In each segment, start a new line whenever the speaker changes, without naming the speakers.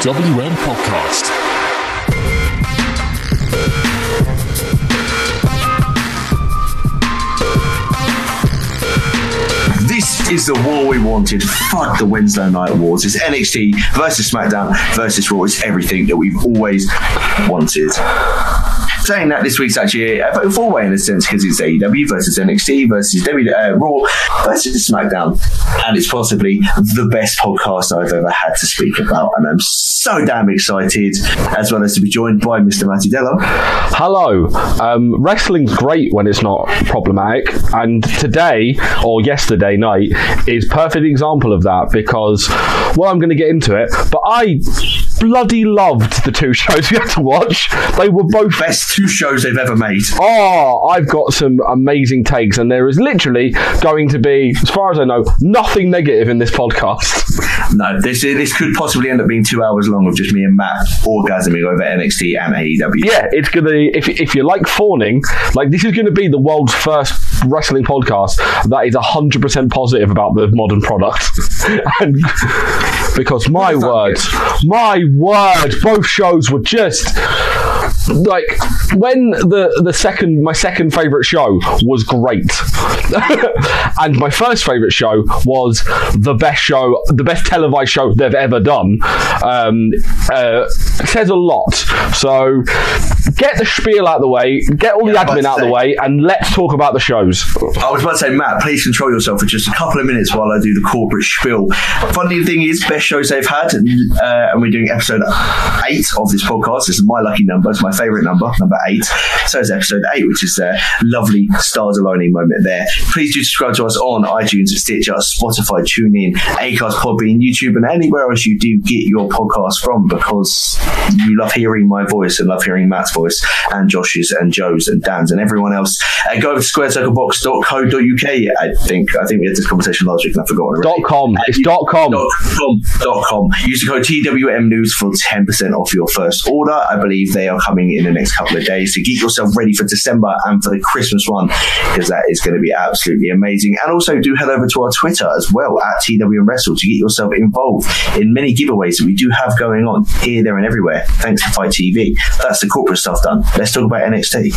WM Podcast.
This is the war we wanted. Fuck the Wednesday Night Wars. It's NXT versus SmackDown versus Raw. It's everything that we've always wanted. Saying that, this week's actually a four-way in a sense, because it's AEW versus NXT versus Raw versus SmackDown, and it's possibly the best podcast I've ever had to speak about, and I'm so damn excited, as well as to be joined by Mr. Matty Deller.
Hello. Wrestling's great when it's not problematic, and today, or yesterday night, is a perfect example of that, because, well, I'm going to get into it, but I bloody loved the two shows we had to watch. They were both
best two shows they've ever made.
Oh, I've got some amazing takes, and there is literally going to be, as far as I know, nothing negative in this podcast.
No, this could possibly end up being 2 hours long of just me and Matt orgasming over NXT and AEW.
Yeah, it's gonna. If you like fawning, like, this is going to be the world's first wrestling podcast that is 100% positive about the modern product. And because my word, both shows were just like, when my second favourite show was great, and my first favourite show was the best televised show they've ever done. Says a lot. So get the spiel out of the way, get all the admin out of the way, and let's talk about the shows.
I was about to say, Matt, please control yourself for just a couple of minutes while I do the corporate spiel. Funny thing is, best shows they've had, and we're doing episode 8 of this podcast. This is my lucky number. It's my favourite number 8. So it's episode 8, which is a lovely stars aligning moment there. Please do subscribe to us on iTunes, Stitcher, Spotify, TuneIn, Acast, Podbean, YouTube, and anywhere else you do get your podcast from, because you love hearing my voice and love hearing Matt's voice and Josh's and Joe's and Dan's and everyone else. Go over to squarecirclebox.co.uk. I think we had this conversation last week and I've forgotten already.
.com. It's .com.
.com. Use the code TWM News for 10% off your first order. I believe they are coming in the next couple of days, so get yourself ready for December and for the Christmas one, because that is going to be absolutely amazing. And also do head over to our Twitter as well, at TWM Wrestle, to get yourself involved in many giveaways that we do have going on here, there and everywhere, thanks to Fight TV. That's the corporate stuff done. Let's talk about NXT.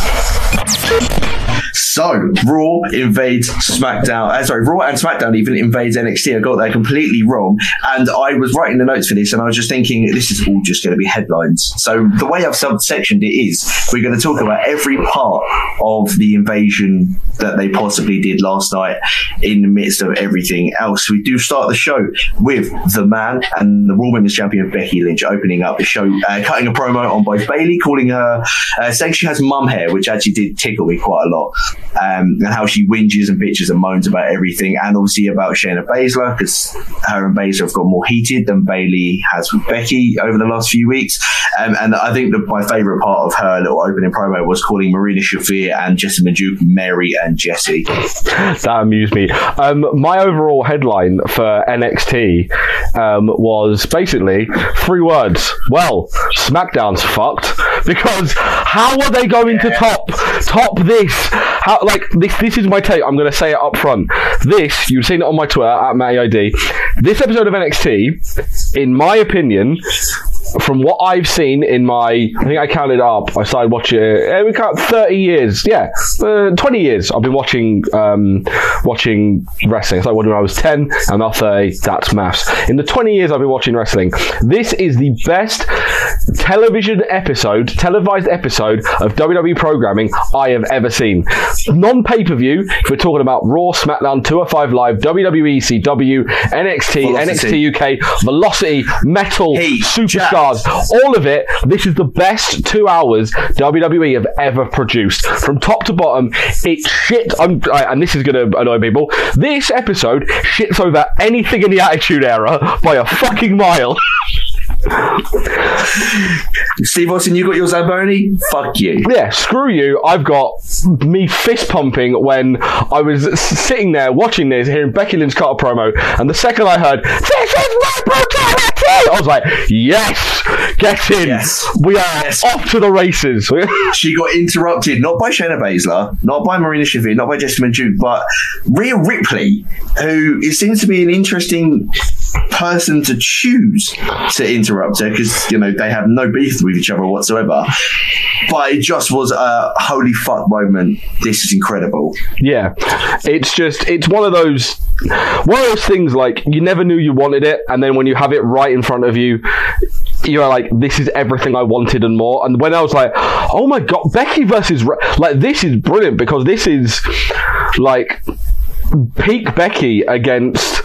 So, Raw invades SmackDown. Raw and SmackDown even invades NXT. I got that completely wrong. And I was writing the notes for this, and I was just thinking, this is all just going to be headlines. So, the way I've subsectioned it is, we're going to talk about every part of the invasion that they possibly did last night in the midst of everything else. We do start the show with the man and the Raw Women's Champion Becky Lynch opening up the show, cutting a promo on both Bayley, calling her, saying she has mum hair, which actually did tickle me quite a lot. And how she whinges and bitches and moans about everything, and obviously about Shayna Baszler, because her and Baszler have got more heated than Bayley has with Becky over the last few weeks. And I think that my favourite part of her little opening promo was calling Marina Shafir and Jessamine Duke Mary and Jessie.
That amused me. My overall headline for NXT was basically 3 words. Well, SmackDown's fucked, because how are they going to top this? How, like, this is my take. I'm going to say it up front. This, you've seen it on my Twitter, at MattyID. This episode of NXT, in my opinion, from what I've seen in my, I think I counted up, I started watching it, we count 30 years, 20 years I've been watching wrestling. So I watched when I was 10, and now 30, that's maths. In the 20 years I've been watching wrestling, this is the best televised episode of WWE programming I have ever seen. Non-pay-per-view, if we're talking about Raw, SmackDown, 205 Live, WWE, CW, NXT, NXT UK, Velocity, Metal, Superstars, all of it. This is the best 2 hours WWE have ever produced. From top to bottom, it's shit. And this is going to annoy people. This episode shits over anything in the Attitude Era by a fucking mile.
Steve Austin, you got your Zamboni? Fuck you.
Yeah, screw you. I've got me fist pumping when I was sitting there watching this, hearing Becky Lynch cut a promo, and the second I heard, "This is my brutality," I was like, yes, get in. Yes. We are off to the races.
She got interrupted, not by Shayna Baszler, not by Marina Shafir, not by Jessamine Duke, but Rhea Ripley, who it seems to be an interesting person to choose to interrupt her because, you know, they have no beef with each other whatsoever. But it just was a holy fuck moment. This is incredible.
Yeah. It's one of those things, like, you never knew you wanted it, and then when you have it right in front of you, you're like, this is everything I wanted and more. And when I was like, oh my god, Becky versus like, this is brilliant, because this is like peak Becky against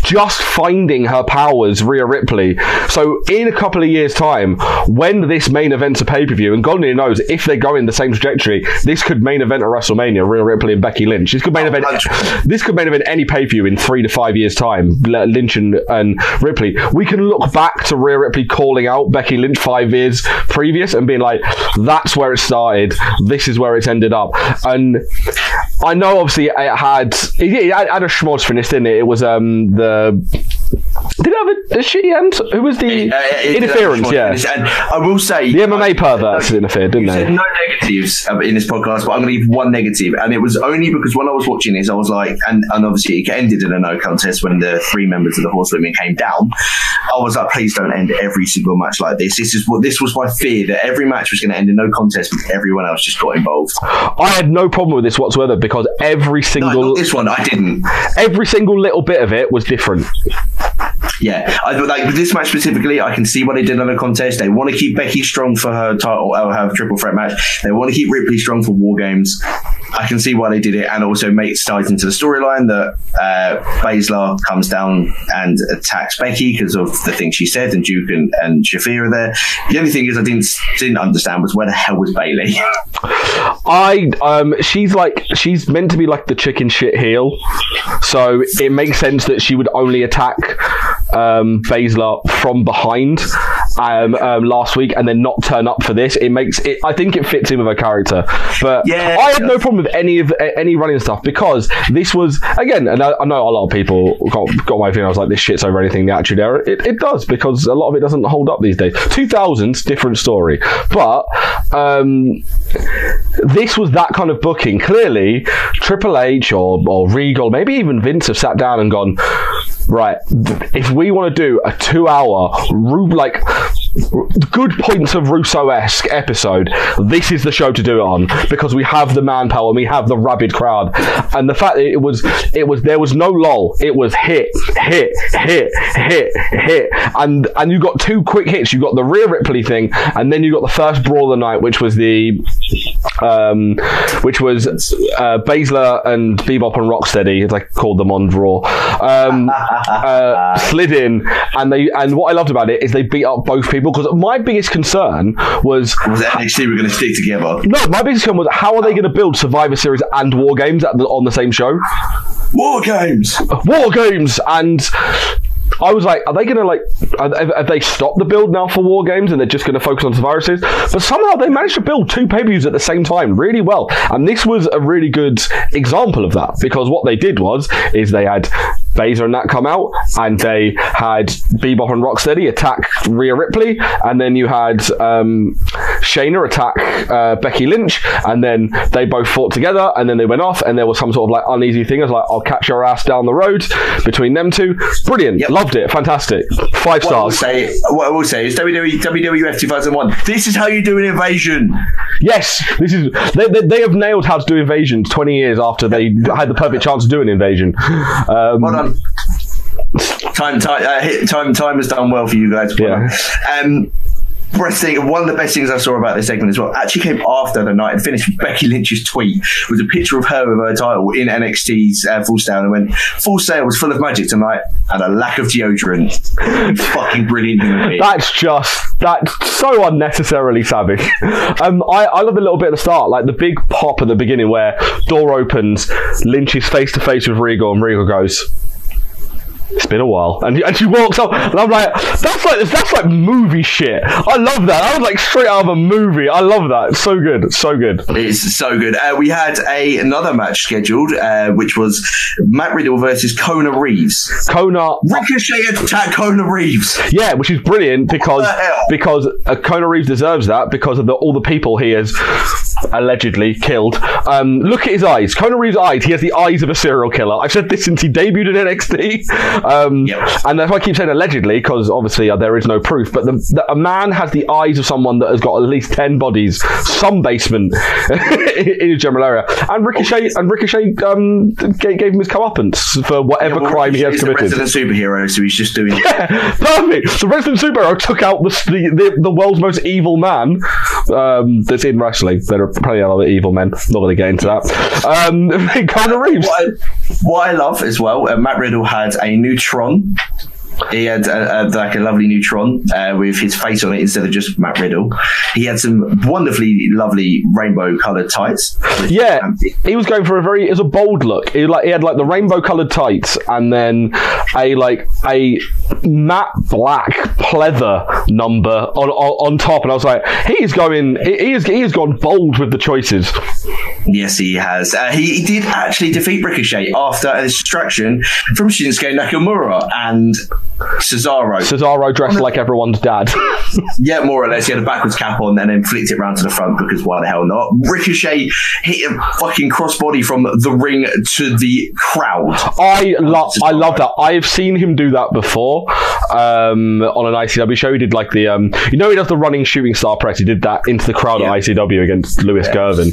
just finding her powers, Rhea Ripley. So in a couple of years' time, when this main event's a pay-per-view, and God only knows if they go in the same trajectory, this could main event at WrestleMania, Rhea Ripley and Becky Lynch. This could main event any pay-per-view in 3 to 5 years' time, Lynch and Ripley. We can look back to Rhea Ripley calling out Becky Lynch 5 years previous and being like, that's where it started, this is where it's ended up. And I know obviously it had a schmoz finish, didn't it? It was did it have a shitty end? Who was the interference? Yeah,
and I will say
the MMA perverts interfered, didn't they?
No negatives in this podcast, but I'm going to give one negative, and it was only because when I was watching this, I was like, and obviously it ended in a no contest when the 3 members of the Horsewomen came down. I was like, please don't end every single match like this. This was my fear, that every match was going to end in no contest, but everyone else just got involved. I
had no problem with this whatsoever, because every single
not this one, I didn't.
Every single little bit of it was different.
Yeah, like this match specifically, I can see what they did on a contest. They want to keep Becky strong for her title, her triple threat match. They want to keep Ripley strong for War Games. I can see why they did it, and also makes ties into the storyline that Baszler comes down and attacks Becky because of the thing she said, and Duke and Shafir are there. The only thing is I didn't understand was where the hell was Bayley? She's meant to be like the chicken shit heel, so it makes sense that she would only attack Baszler from behind last week and then not turn up for this. I think it fits in with her character, but yeah, I had no problem with any running stuff, because this was, again, and I know a lot of people got my feeling. I was like, this shit's over anything, the Attitude Era. It does, because a lot of it doesn't hold up these days. 2000s, different story, but this was that kind of booking. Clearly Triple H or Regal, maybe even Vince, have sat down and gone, right, if we want to do a 2-hour like good points of Russo-esque episode, this is the show to do it on, because we have the manpower and we have the rabid crowd. And the fact that it was there was no lull. It was hit, and you got 2 quick hits. You got the Rhea Ripley thing, and then you got the first brawl of the night, which was Baszler and Bebop and Rocksteady, as I called them on Raw, slid in, and what I loved about it is they beat up both people, because my biggest concern was NXT were going to stick together.
No, my biggest concern was, how are they going to build Survivor Series and War Games on the same show?
War Games,
and I was like, are they going to have they stopped the build now for War Games and they're just going to focus on Survivor Series? But somehow they managed to build 2 pay-per-views at the same time really well. And this was a really good example of that, because what they did is they had Baszler and that come out, and they had Bebop and Rocksteady attack Rhea Ripley, and then you had Shayna attack Becky Lynch, and then they both fought together, and then they went off, and there was some sort of like uneasy thing. I was like, I'll catch your ass down the road between them 2. Brilliant. Yep. Loved it. Fantastic. 5 stars.
What I will say is WWF 2001. This is how you do an invasion.
Yes, this is. They have nailed how to do invasions 20 years after they had the perfect chance to do an invasion.
Well done. Time has done well for you guys.
Yeah.
One of the best things I saw about this segment as well actually came after the night and finished with Becky Lynch's tweet with a picture of her with her title in NXT's Full Sail, and went, "Full Sail was full of magic tonight and a lack of deodorant." Fucking brilliant human being.
That's so unnecessarily savage. I love the little bit at the start, like the big pop at the beginning where door opens, Lynch is face to face with Regal, and Regal goes, "It's been a while," and she walks up, and I'm like, that's like movie shit. I love that. I was like straight out of a movie. I love that. It's so good. It's so good.
It's so good. We had another match scheduled, which was Matt Riddle versus Kona Reeves. Ricochet attack Kona Reeves.
Yeah, which is brilliant, because Kona Reeves deserves that, because of all the people he has allegedly killed. Look at his eyes. Kona Reeves' eyes. He has the eyes of a serial killer. I've said this since he debuted in NXT. And that's why I keep saying allegedly, because obviously there is no proof. But a man has the eyes of someone that has got at least 10 bodies, some basement in his general area. And Ricochet gave him his comeuppance for whatever crime he has committed.
He's a resident superhero, so he's just doing.
Yeah, perfect. The resident superhero took out the world's most evil man that's in wrestling. There are plenty of other evil men. Not going to get into that. Conor Reeves.
What I love as well, Matt Riddle had a neutron. He had like a lovely neutron with his face on it instead of just Matt Riddle. He had some wonderfully lovely rainbow coloured tights.
Yeah, he was going for it was a bold look. He had like the rainbow coloured tights and then a matte black pleather number on top. And I was like, he has gone bold with the choices.
Yes, he has. He did actually defeat Ricochet after a distraction from Shinsuke Nakamura and Cesaro
dressed like everyone's dad.
Yeah, more or less. He had a backwards cap on and then flicked it round to the front because why the hell not? Ricochet hit a fucking crossbody from the ring to the crowd.
I love that. I've seen him do that before on an ICW show. He did like the he does the running shooting star press. He did that into the crowd at ICW against Lewis Gervin.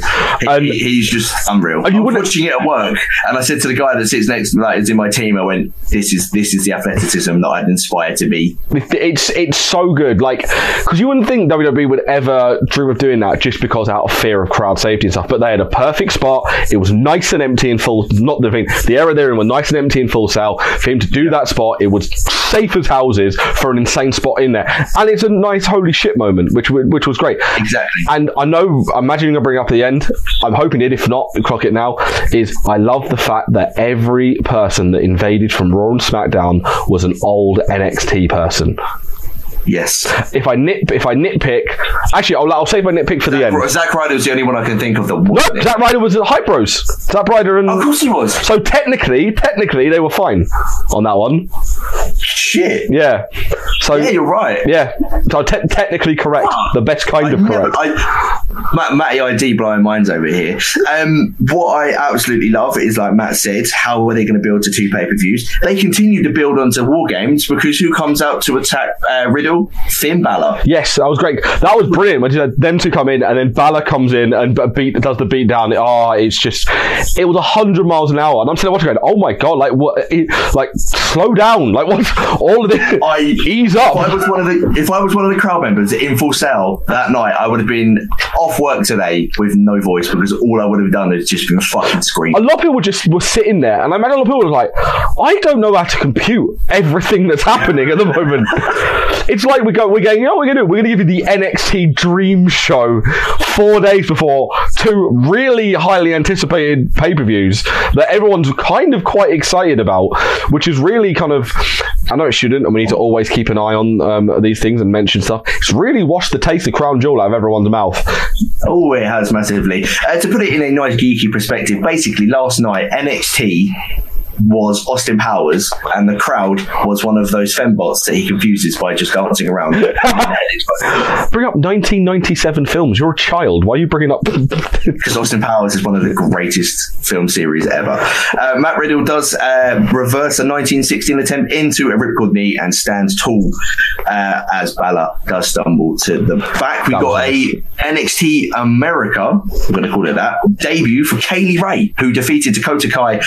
He's just unreal. I was watching it at work and I said to the guy that sits next to me, like, is in my team, I went, this is the athleticism that I'd inspire to be.
It's so good, like, because you wouldn't think WWE would ever dream of doing that just because out of fear of crowd safety and stuff, but they had a perfect spot. It was nice and empty and full. Not the thing. The area they're in was nice and empty and full sale. For him to do that spot, it was safe as houses for an insane spot in there, and it's a nice holy shit moment, which was great.
Exactly.
And I know, I'm imagining I'll bring up at the end. I'm hoping it. If not, clock it now. I love the fact that every person that invaded from Raw and SmackDown was an old NXT person.
Yes.
If I nitpick, actually, I'll save my nitpick for the end.
Zack Ryder was the only one I can think of that was.
No, Zack Ryder was at Hype Bros. Zack Ryder and.
Of course he was.
So technically, they were fine on that one.
Shit.
Yeah. So
yeah, you're right.
Yeah. So technically correct. The best kind of correct.
Matty ID blowing minds over here. What I absolutely love is, like Matt said, how are they going to build to 2 pay-per-views? They continue to build onto War Games because who comes out to attack Riddle? Finn Balor.
Yes, that was great. That was brilliant when you had them two come in and then Balor comes in and does the beat down. It was 100 miles an hour. And I'm sitting watching going, oh my God, like what? Like slow down. Like what's all of this? Ease up.
If I was one of the crowd members in Full Sail that night, I would have been off work today with no voice because all I would have done is just been fucking screaming.
A lot of people were sitting there, and I imagine a lot of people were like, I don't know how to compute everything that's happening at the moment. It's like we're going, you know what we're going to do? We're going to give you the NXT Dream Show 4 days before 2 really highly anticipated pay-per-views that everyone's kind of quite excited about, which is really kind of, I know it shouldn't, and we need to always keep an eye on these things and mention stuff. It's really washed the taste of Crown Jewel out of everyone's mouth.
Oh, it has massively. To put it in a nice geeky perspective, basically last night NXT was Austin Powers and the crowd was one of those fembots that he confuses by just dancing around.
Bring up 1997 films. You're a child. Why are you bringing up?
Because Austin Powers is one of the greatest film series ever. Matt Riddle does reverse a 1916 attempt into a ripcord knee and stands tall as Balor does stumble to the back. We got a NXT America, I'm going to call it that, debut for Kaylee Ray, who defeated Dakota Kai.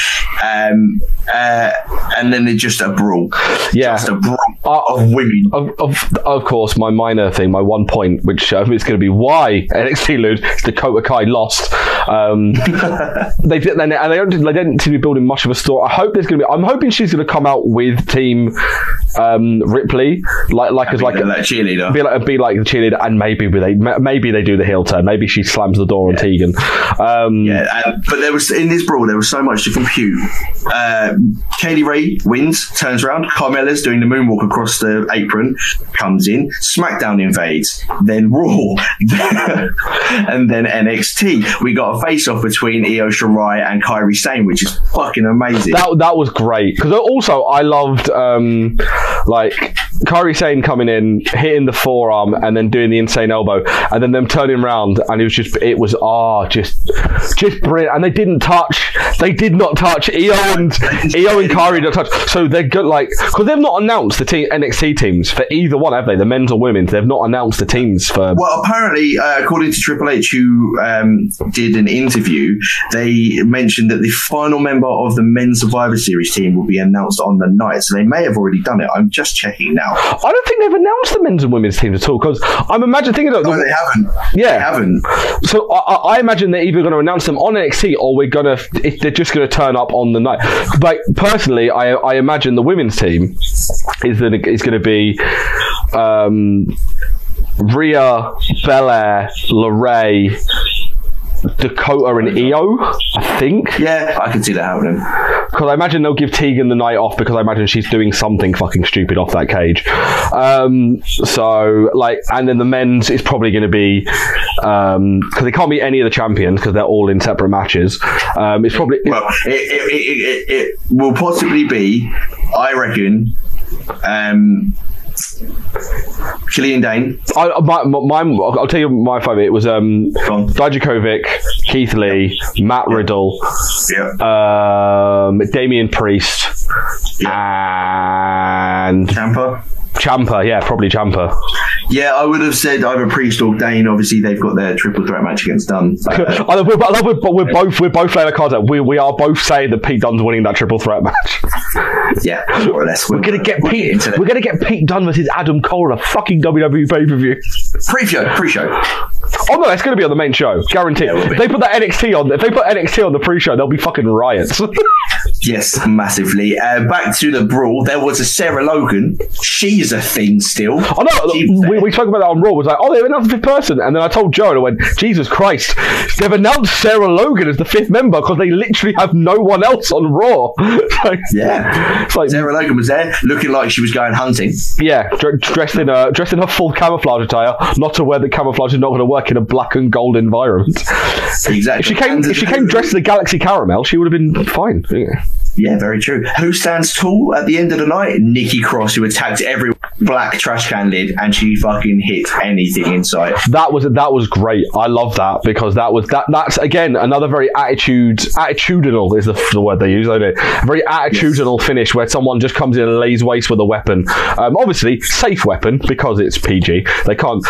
And then it's just a brawl. Yeah. Just a brawl of women.
Of course, my minor thing, my one point, which is going to be why NXT lose, is Dakota Kai lost. They didn't seem to be building much of a story. I'm hoping she's going to come out with Team Ripley, like as like a
cheerleader.
Be like the cheerleader, and maybe they do the heel turn. Maybe she slams the door on Tegan.
But there was in this brawl there was so much to compute. Kaylee Ray wins, turns around. Carmella's doing the moonwalk across the apron, comes in. SmackDown invades, then Raw, and then NXT. We got a face-off between Io Shirai and Kairi Sane, which is fucking amazing.
That was great because also I loved Like Kairi Sane coming in, hitting the forearm, and then doing the insane elbow, and then them turning around, and it was just brilliant. And they did not touch Io and Kairi. Didn't touch. So they're good, like, because they've not announced the NXT teams for either one, have they? The men's or women's? They've not announced the teams for.
Well, apparently, according to Triple H, who did an interview, they mentioned that the final member of the men's Survivor Series team will be announced on the night. So they may have already done it. I'm just checking now.
I don't think they've announced the men's and women's teams at all, because I'm thinking of
no, they haven't.
Yeah,
they haven't.
So I imagine they're either going to announce them on NXT or they're just going to turn up on the night. Like personally, I imagine the women's team is going to be Rhea, Belair, LeRae, Dakota and Io, I think.
Yeah, I can see that happening.
Because I imagine they'll give Tegan the night off, because I imagine she's doing something fucking stupid off that cage. So, like, and then the men's is probably going to be, because they can't be any of the champions, because they're all in separate matches. It's probably...
Well, it will possibly be, I reckon, Killian Dane.
I'll tell you my favourite. It was Dijakovic, Keith Lee, Matt Riddle, Damian Priest, and Ciampa, yeah, probably Ciampa.
Yeah, I would have said either Priest or Dane. Obviously, they've got their triple threat match against Dunn.
We're both laying the cards out. We are both saying that Pete Dunne's winning that triple threat match.
Yeah, more or less.
We're gonna get Pete Dunne versus Adam Cole on a fucking WWE pay-per-view.
Pre-show.
Oh no, it's gonna be on the main show, guaranteed. Yeah, they put that NXT on. If they put NXT on the pre-show, there'll be fucking riots.
Yes, massively. Back to the brawl. There was a Sarah Logan. She's a thing still.
Oh no, we spoke about that on Raw. It was like, oh, they've announced the fifth person, and then I told Joe, and I went, Jesus Christ, they've announced Sarah Logan as the fifth member because they literally have no one else on Raw.
Yeah, it's like Sarah Logan was there, looking like she was going hunting.
Yeah, dressed in her full camouflage attire, not aware that camouflage is not going to work in a black and gold environment.
Exactly.
If she came dressed as a Galaxy Caramel, she would have been fine.
Yeah, very true. Who stands tall at the end of the night? Nikki Cross, who attacked every black trash can lid, and she fucking hit anything in sight. That
was great. I love that, because that's again another very attitudinal is the word they use, isn't it? A very attitudinal finish where someone just comes in and lays waste with a weapon. Obviously, safe weapon because it's PG. They can't.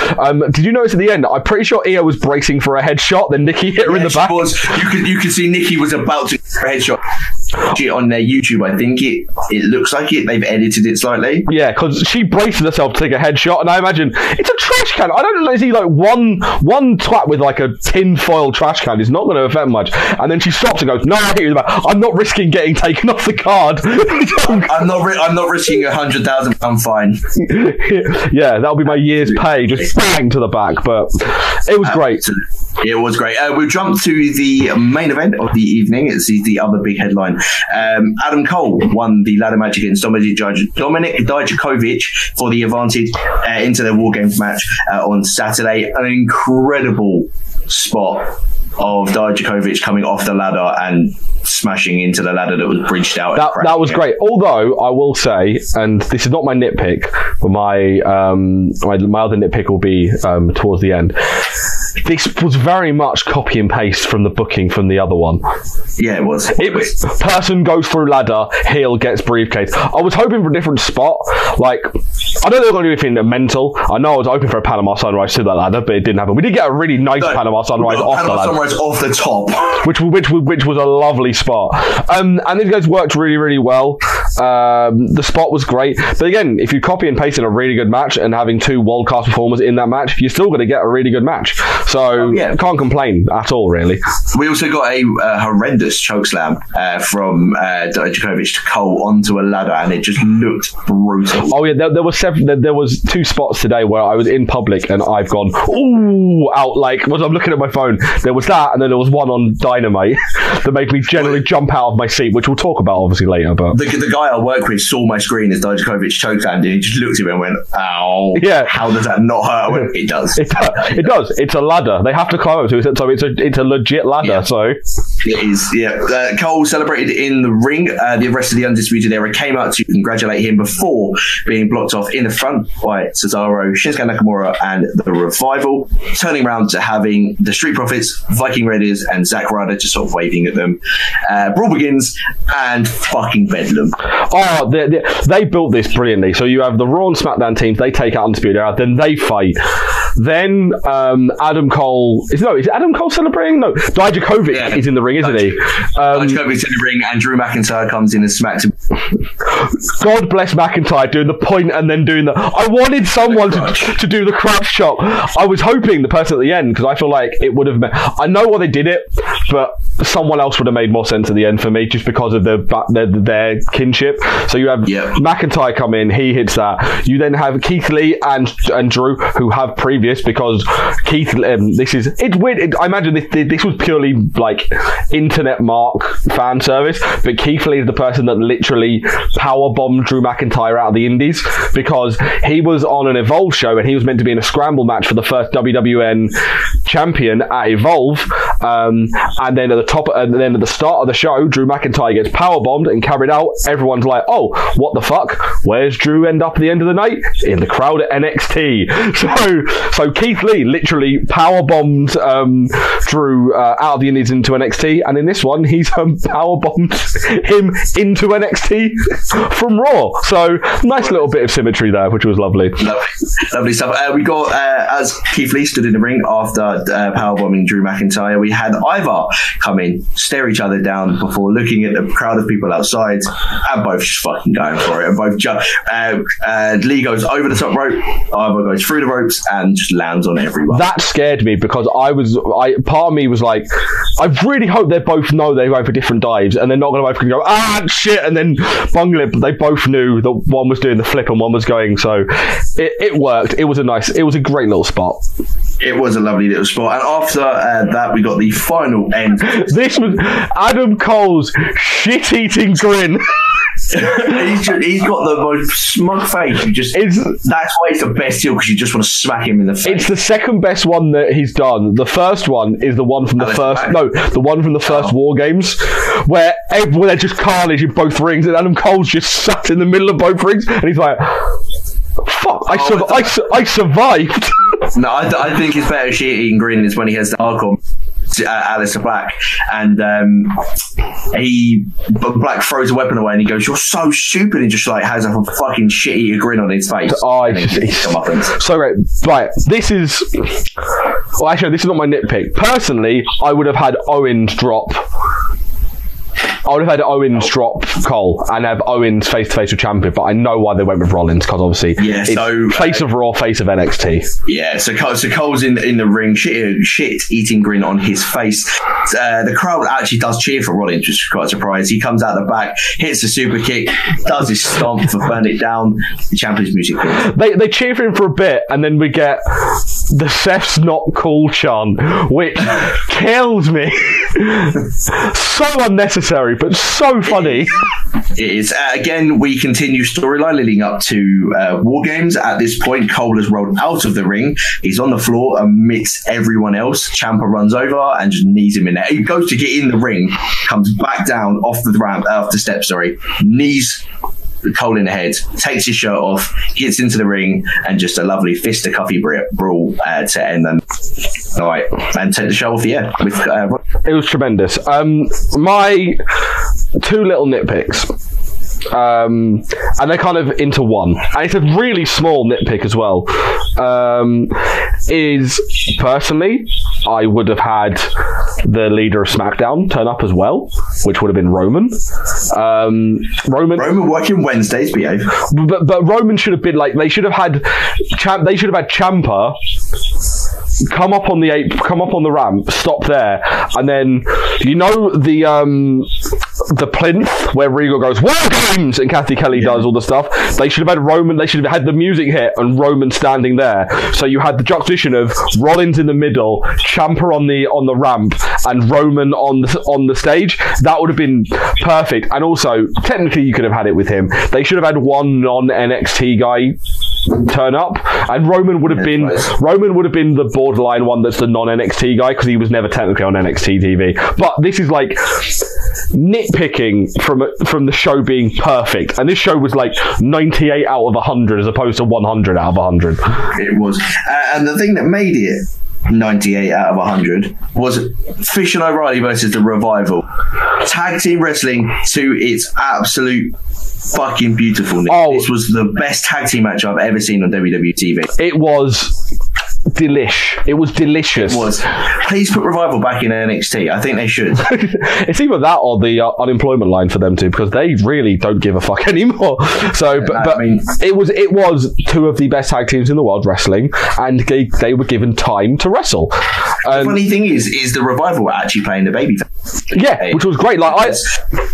Did you notice at the end? I'm pretty sure Io was bracing for a headshot, then Nikki hit her in the back.
You could see Nikki was about to get a headshot. On their YouTube, I think it looks like it. They've edited it slightly.
Yeah, because she braced herself to take a headshot, and I imagine it's a trash can. I don't know. See, like one twat with like a tin foil trash can is not going to affect much. And then she stops and goes, "No, I hit you in the back. I'm not risking getting taken off the card.
I'm not risking £100,000 fine."
Yeah, that'll be my year's pay. Just bang to the back. But it was great.
It was great. We'll jump to the main event of the evening. It's the other big headline. Adam Cole won the ladder match against Dominik Dijakovic for the advantage into their War Games match on Saturday. An incredible spot of Dijakovic coming off the ladder and smashing into the ladder that was bridged out.
That was great. Although I will say, and this is not my nitpick, but my other nitpick will be towards the end. This was very much copy and paste from the booking from the other one.
Yeah, it was.
Person goes through ladder, heel gets briefcase. I was hoping for a different spot. Like, I don't know they're going to do anything mental. I know I was hoping for a Panama Sunrise to that ladder, but it didn't happen. We did get a really nice Panama Sunrise off the ladder.
Sunrise off the top.
Which was a lovely spot. And these guys worked really, really well. The spot was great. But again, if you copy and paste in a really good match and having two world-class performers in that match, you're still going to get a really good match. So, can't complain at all, really.
We also got a horrendous chokeslam from Dijakovic to Cole onto a ladder, and it just looked brutal.
Oh, yeah, there was two spots today where I was in public and I've gone, ooh, out, like, when I'm looking at my phone. There was that, and then there was one on Dynamite that made me generally jump out of my seat, which we'll talk about, obviously, later. But
the guy I work with saw my screen as Dijakovic chokeslammed, and he just looked at me and went, ow.
Yeah.
How does that not hurt? I went, it does.
It does. It's a ladder. They have to climb up to it, so it's a legit ladder.
Yeah.
So
It is, yeah. Cole celebrated in the ring. The rest of the Undisputed Era came out to congratulate him before being blocked off in the front by Cesaro, Shinsuke Nakamura, and the Revival, turning around to having the Street Profits, Viking Raiders, and Zack Ryder just sort of waving at them. Brawl begins, and fucking bedlam.
Oh, they built this brilliantly. So you have the Raw and SmackDown teams, they take out Undisputed Era, then they fight. Then Adam Cole... Is Adam Cole celebrating? No, Dijakovic is in the ring, isn't he?
Dijakovic's in the ring, and Drew McIntyre comes in and smacks him.
God bless McIntyre doing the point and then doing the... I wanted someone to do the crouch chop. I was hoping the person at the end, because I feel like it would have... I know why they did it, but someone else would have made more sense at the end for me, just because of their kinship. So you have McIntyre come in, he hits that. You then have Keith Lee and Drew, who have previous, because Keith... it's weird. I imagine this was purely like internet mark fan service, but Keith Lee is the person that literally power bombed Drew McIntyre out of the Indies, because he was on an Evolve show and he was meant to be in a scramble match for the first WWN champion at Evolve, and then at the start of the show, Drew McIntyre gets power bombed and carried out. Everyone's like, oh, what the fuck? Where's Drew end up at the end of the night? In the crowd at NXT. So Keith Lee literally power bombed Drew out of the Indies into NXT, and in this one he's power bombed him into NXT from Raw. So nice little bit of symmetry there, which was lovely.
Lovely stuff. We got as Keith Lee stood in the ring after power bombing Drew McIntyre, we had Ivar come in, stare each other down before looking at the crowd of people outside, and both just fucking going for it. And both Lee goes over the top rope, Ivar goes through the ropes and just lands on everyone. That
scared me, because part of me was like, I really hope they both know they're going for different dives and they're not going to both go shit and then bungle it. But they both knew that one was doing the flip and one was going, so it worked. It was a great little spot.
It was a lovely little spot. And after that, we got the final end.
This was Adam Cole's shit-eating grin.
He's got the most smug face. That's why he's the best heel, because you just want to smack him in the face. It's
the second best one that he's done. The first one is the one from the first War Games, where they're just carnage in both rings, and Adam Cole's just sat in the middle of both rings, and he's like, "Fuck! I survived."
No, I think his better shit-eating grin is when he has the hardcore Alistair Black, and Black throws a weapon away and he goes, "You're so stupid," and just like has a fucking shit-eater grin on his face.
So great. Right, this is not my nitpick. Personally, I would have had Owens drop Cole and have Owens face-to-face with champion, but I know why they went with Rollins, because obviously face of Raw, face of NXT.
Yeah, so Cole's in the ring, shit-eating grin on his face. The crowd actually does cheer for Rollins, which is quite a surprise. He comes out the back, hits the super kick, does his stomp for Burn It Down. The champion's music hits.
They cheer for him for a bit, and then we get the Seth's not cool chant, which kills me. So unnecessary, but so funny.
It is. Again, we continue storyline leading up to War Games. At this point, Cole has rolled out of the ring. He's on the floor amidst everyone else. Ciampa runs over and just knees him in there. He goes to get in the ring, comes back down off the steps, knees Cole in the head, takes his shirt off, gets into the ring, and just a lovely fisticuffy brawl to end them. All right, and take the show off the air.
It was tremendous. My two little nitpicks. And they're kind of into one, and it's a really small nitpick as well. Is personally, I would have had the leader of SmackDown turn up as well, which would have been Roman.
Roman working Wednesdays, behave.
But Roman should have been like, they should have had Ciampa come up on the ramp, stop there, and then the plinth where Regal goes, "War Games!" and Kathy Kelly does all the stuff. They should have had Roman. They should have had the music hit and Roman standing there. So you had the juxtaposition of Rollins in the middle, Ciampa on the ramp, and Roman on the stage. That would have been perfect. And also, technically, you could have had it with him. They should have had one non-NXT guy turn up, and Roman would have been the borderline one that's the non-NXT guy, because he was never technically on NXT TV. But this is like nitpicking from the show being perfect, and this show was like 98 out of 100 as opposed to 100 out of 100.
It was, and the thing that made it 98 out of 100 was Fish and O'Reilly versus the Revival. Tag team wrestling to its absolute fucking beautifulness. This was the best tag team match I've ever seen on WWE TV.
It was delish. It was delicious.
It was. Please put Revival back in NXT. I think they should.
It's either that or the unemployment line for them too, because they really don't give a fuck anymore. So, but I mean, it was two of the best tag teams in the world wrestling, and they were given time to wrestle.
The funny thing is the Revival were actually playing the baby.
Yeah, which was great. Like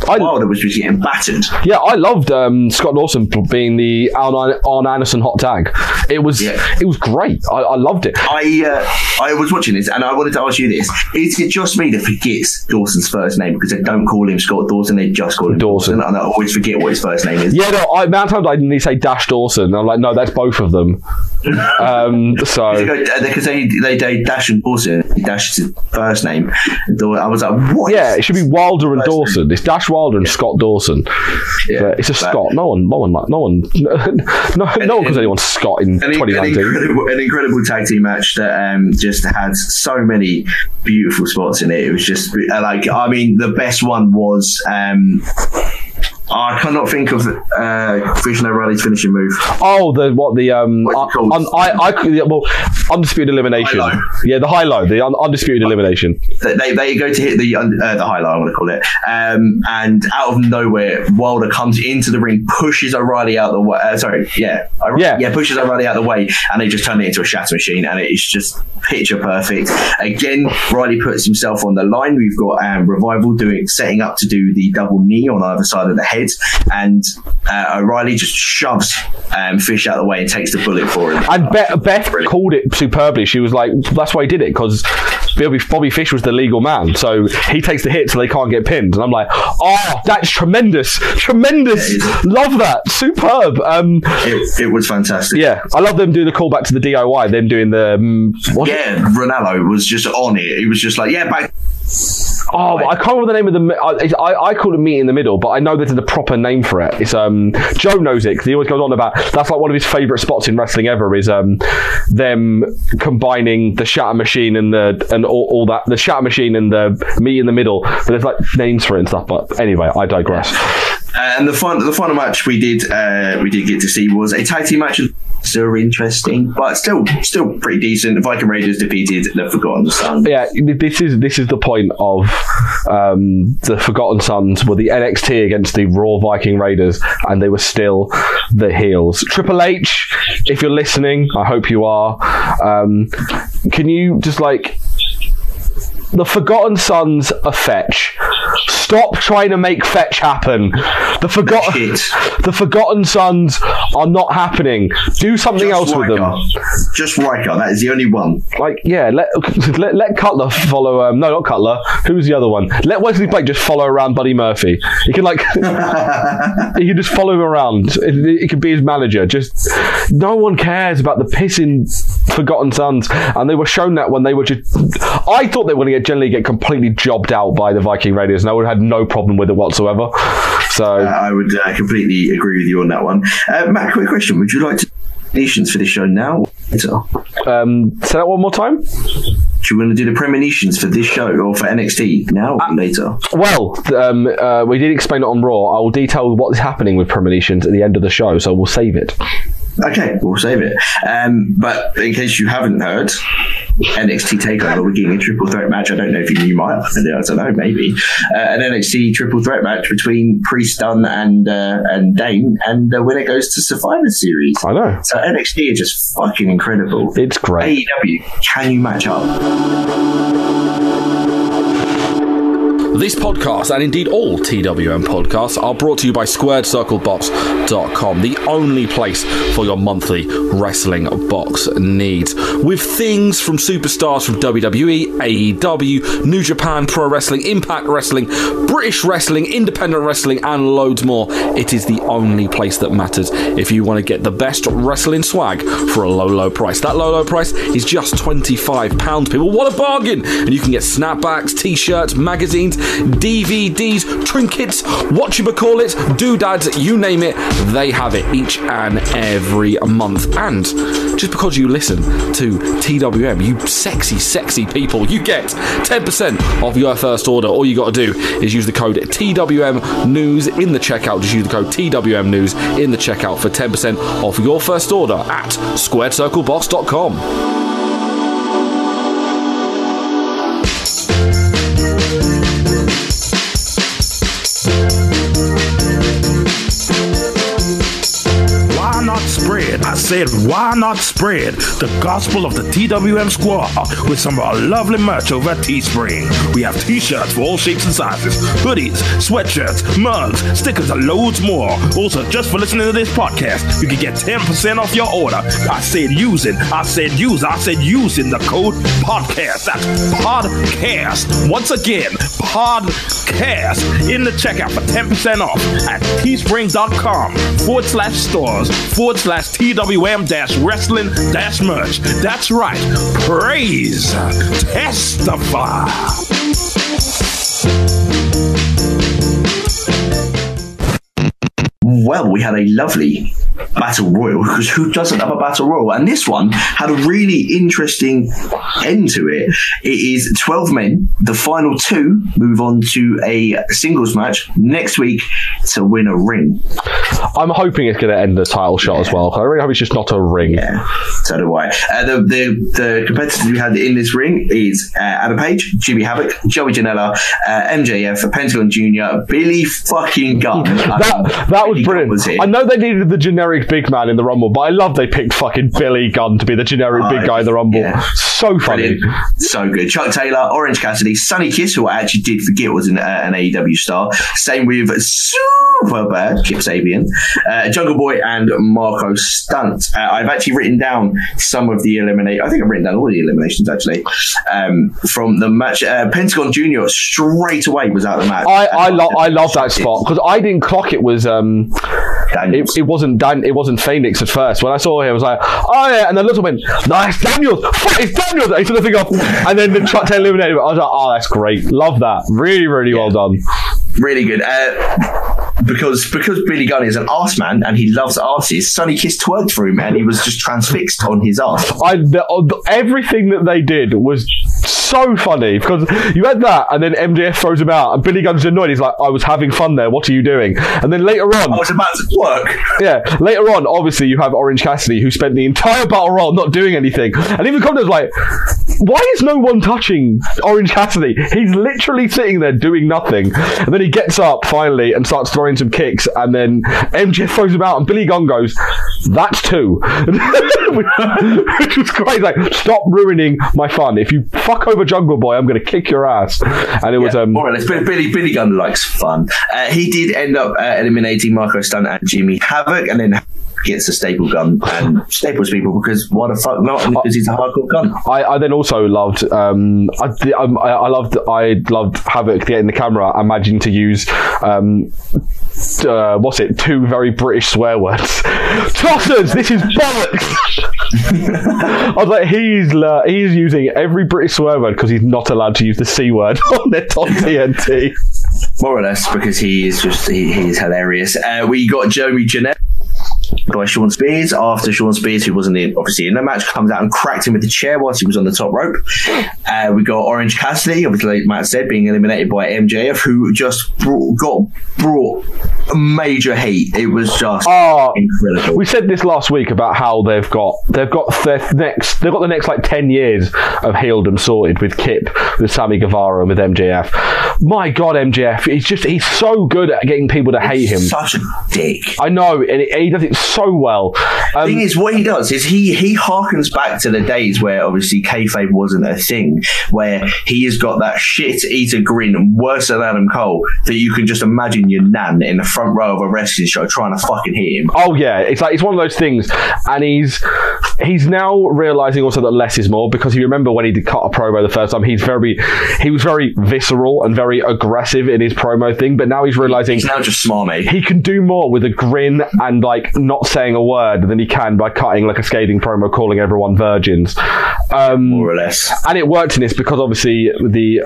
Wilder was just getting battered.
Yeah, I loved Scott Dawson being the Arn Anderson hot tag. It was great. I loved it.
I was watching this and I wanted to ask you this: is it just me that forgets Dawson's first name, because they don't call him Scott Dawson, they just call him Dawson, and I always forget what his first name is?
Yeah, no, amount of times I didn't say Dash Dawson, and I'm like, no, that's both of them. So
because they Dash and Dawson, Dash is his first name. I was like, what?
Yeah, it should be Wilder and Dawson. It's Dash Wilder and Scott Dawson. Yeah, it's a Scott. No one calls anyone Scott in 2019.
An incredible tag team match that just had so many beautiful spots in it. It was just like, I mean, the best one was I cannot think of Fish and O'Reilly's finishing move.
Oh, undisputed elimination.
High-low.
Yeah, the high-low, the undisputed elimination.
They go to hit the high-low, I'm going to call it, and out of nowhere, Wilder comes into the ring, pushes O'Reilly out the way. Pushes O'Reilly out the way, and they just turn it into a shatter machine, and it's just picture perfect. Again, Riley puts himself on the line. We've got Revival setting up to do the double knee on either side of the head, and O'Reilly just shoves Fish out of the way and takes the bullet for him.
And Beth called it superbly. She was like, that's why he did it, because Bobby Fish was the legal man, so he takes the hit so they can't get pinned. And I'm like, oh, that's tremendous. Love that. Superb.
It was fantastic.
Yeah, I love them doing the callback to the DIY, them doing the
Ronaldo was just on it. He was just like, back.
Oh, I can't remember the name of the. I call it Meet in the Middle, but I know there's a proper name for it. It's Joe knows it, because he always goes on about that's like one of his favourite spots in wrestling ever is them combining the Shatter Machine and all that, the Shatter Machine and the Meet in the Middle. But there's like names for it and stuff. But anyway, I digress.
And the final match we did get to see was a tag team match. Still interesting, but still pretty decent. The Viking Raiders defeated the Forgotten Sons. Yeah,
this is the point of the Forgotten Sons were the NXT against the Raw Viking Raiders, and they were still the heels. Triple H, if you're listening, I hope you are. Can you just the Forgotten Sons are Fetch. Stop trying to make Fetch happen. The Forgotten Sons are not happening. Do something else with them.
Just Riker. That is the only one.
Let Cutler follow. No, not Cutler. Who's the other one? Let Wesley Blake just follow around Buddy Murphy. He can he can just follow him around. It could be his manager. Just no one cares about the pissing Forgotten Sons, and they were shown that when they were just. I thought they were going to generally get completely jobbed out by the Viking Raiders, and I would have had no problem with it whatsoever. So
I would completely agree with you on that one. Matt, quick question: would you like to premonitions for this show now? Say
that one more time.
Do you want to do the premonitions for this show or for NXT now or later?
Well, we did explain it on Raw. I will detail what is happening with premonitions at the end of the show, so we'll save it.
Okay, we'll save it. But in case you haven't heard, NXT TakeOver, we're getting a triple threat match. I don't know if you knew I don't know, maybe. An NXT triple threat match between Priest, Dunn and Dane, and the winner goes to Survivor Series.
I know.
So NXT is just fucking incredible.
It's great.
AEW, can you match up?
This podcast, and indeed all TWM podcasts, are brought to you by SquaredCircleBox.com, the only place for your monthly wrestling box needs. With things from superstars from WWE, AEW, New Japan Pro Wrestling, Impact Wrestling, British Wrestling, Independent Wrestling, and loads more, it is the only place that matters if you want to get the best wrestling swag for a low, low price. That low, low price is just £25, people. What a bargain! And you can get snapbacks, t-shirts, magazines, DVDs, trinkets, whatchamacallit, doodads, you name it, they have it each and every month. And just because you listen to TWM, you sexy, sexy people, you get 10% off your first order. All you got to do is use the code TWM News in the checkout. Just use the code TWM News in the checkout for 10% off your first order at SquaredCircleBox.com.
I said, why not spread the gospel of the TWM squad with some of our lovely merch over at Teespring? We have t-shirts for all shapes and sizes, hoodies, sweatshirts, mugs, stickers, and loads more. Also, just for listening to this podcast, you can get 10% off your order. I said using the code podcast. That's podcast. Once again, podcast in the checkout for 10% off at teespring.com/stores/TWM-wrestling-merch. That's right. Praise. Testify.
Well, we had a lovely Battle Royal, because who doesn't have a Battle Royal? And this one had a really interesting end to it. It is 12 men. The final 2 move on to a singles match next week to win a ring.
I'm hoping it's going to end the title shot as well. I really hope it's just not a ring.
Yeah, so do I. The competitors we had in this ring is Adam Page, Jimmy Havoc, Joey Janela, MJF, Pentagon Jr., Billy fucking Gunn.
That was brilliant. I know they needed the generic big man in the Rumble, but I love they picked fucking Billy Gunn to be the generic big guy in the Rumble. Yeah. So funny.
Brilliant. So good. Chuck Taylor, Orange Cassidy, Sonny Kiss, who I actually did forget was an AEW star. Same with super bad Kip Sabian, Jungle Boy, and Marco Stunt. I've actually written down some of the I think I've written down all the eliminations actually from the match. Pentagon Jr. straight away was out of the match.
I love that spot because I didn't clock it was it wasn't Phoenix at first. When I saw him, I was like, oh yeah, and then Little went, no, it's Daniels, it's Daniels. And he took the thing off, and then the Chuck Taylor eliminated. I was like, oh, that's great, love that, really, really well done.
Really good. Because Billy Gunn is an arse man and he loves arses, Sonny Kiss twerked for him and he was just transfixed on his arse.
Everything that they did was so funny because you had that and then MJF throws him out and Billy Gunn's annoyed. He's like, I was having fun there, what are you doing? And then later on,
I was about to twerk.
Yeah, later on, obviously you have Orange Cassidy who spent the entire battle royal not doing anything. And even Connor's like, why is no one touching Orange Cassidy? He's literally sitting there doing nothing. And then he gets up finally and starts throwing some kicks, and then MJF throws him out, and Billy Gunn goes, "That's 2," which was great. Like, stop ruining my fun. If you fuck over Jungle Boy, I'm going to kick your ass. And it was
more or less. Billy Gunn likes fun. He did end up eliminating Marco Stunt and Jimmy Havoc, and then gets a staple gun and staples people because why the fuck not? Because he's a hardcore gun.
I then also loved I loved Havoc getting the camera, imagining to use 2 very British swear words. Tossers, this is bollocks. I was like, he's using every British swear word because he's not allowed to use the C word on TNT.
More or less, because he is hilarious. We got Joey Janela by Sean Spears after Sean Spears, who wasn't obviously in the match, comes out and cracked him with the chair whilst he was on the top rope. We got Orange Cassidy, obviously like Matt said, being eliminated by MJF, who just got brought major heat. It was just incredible.
We said this last week about how they've got the next like 10 years of heeldom sorted with Kip, with Sammy Guevara, and with MJF. My God, MJF, he's so good at getting people to hate him.
Such a dick.
I know, and he does it so well.
The thing is, what he does is he harkens back to the days where obviously kayfabe wasn't a thing, where he has got that shit-eater grin worse than Adam Cole that you can just imagine your nan in the front row of a wrestling show trying to fucking hit him.
Oh yeah, it's one of those things, and he's now realising also that less is more, because you remember when he did cut a promo the first time, he was very visceral and very aggressive in his promo thing, but now he's realising
he's now just smarmy.
He can do more with a grin and like not saying a word than he can by cutting like a scathing promo calling everyone virgins.
More or less. And
it worked in this because obviously with the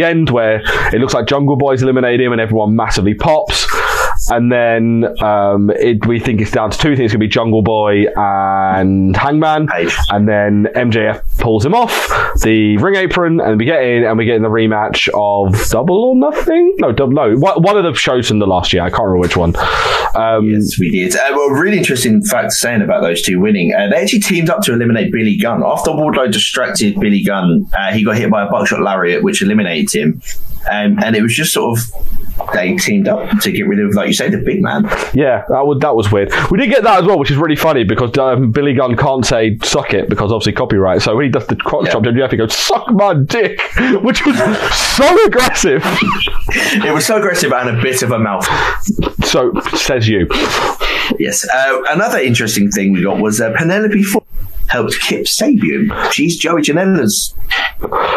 end where it looks like Jungle Boy's eliminated him and everyone massively pops. And then we think it's down to two things. It's going to be Jungle Boy and Hangman. And then MJF pulls him off the ring apron, and we get in the rematch of Double or Nothing? No, one of the shows from the last year. I can't remember which one.
Yes, we did. Well, really interesting fact saying about those two winning. They actually teamed up to eliminate Billy Gunn. After Wardlow distracted Billy Gunn, he got hit by a buckshot lariat, which eliminated him. And it was just sort of, they teamed up to get rid of, like you say, the big man. Yeah,
that was weird. We did get that as well, which is really funny because Billy Gunn can't say "suck it" because obviously copyright. So when he does the crotch chop, MJF, he goes "suck my dick," which was so aggressive.
It was so aggressive and a bit of a mouth.
So says you.
Yes. Another interesting thing we got was Penelope Ford helped Kip Sabian. She's Joey Janela's.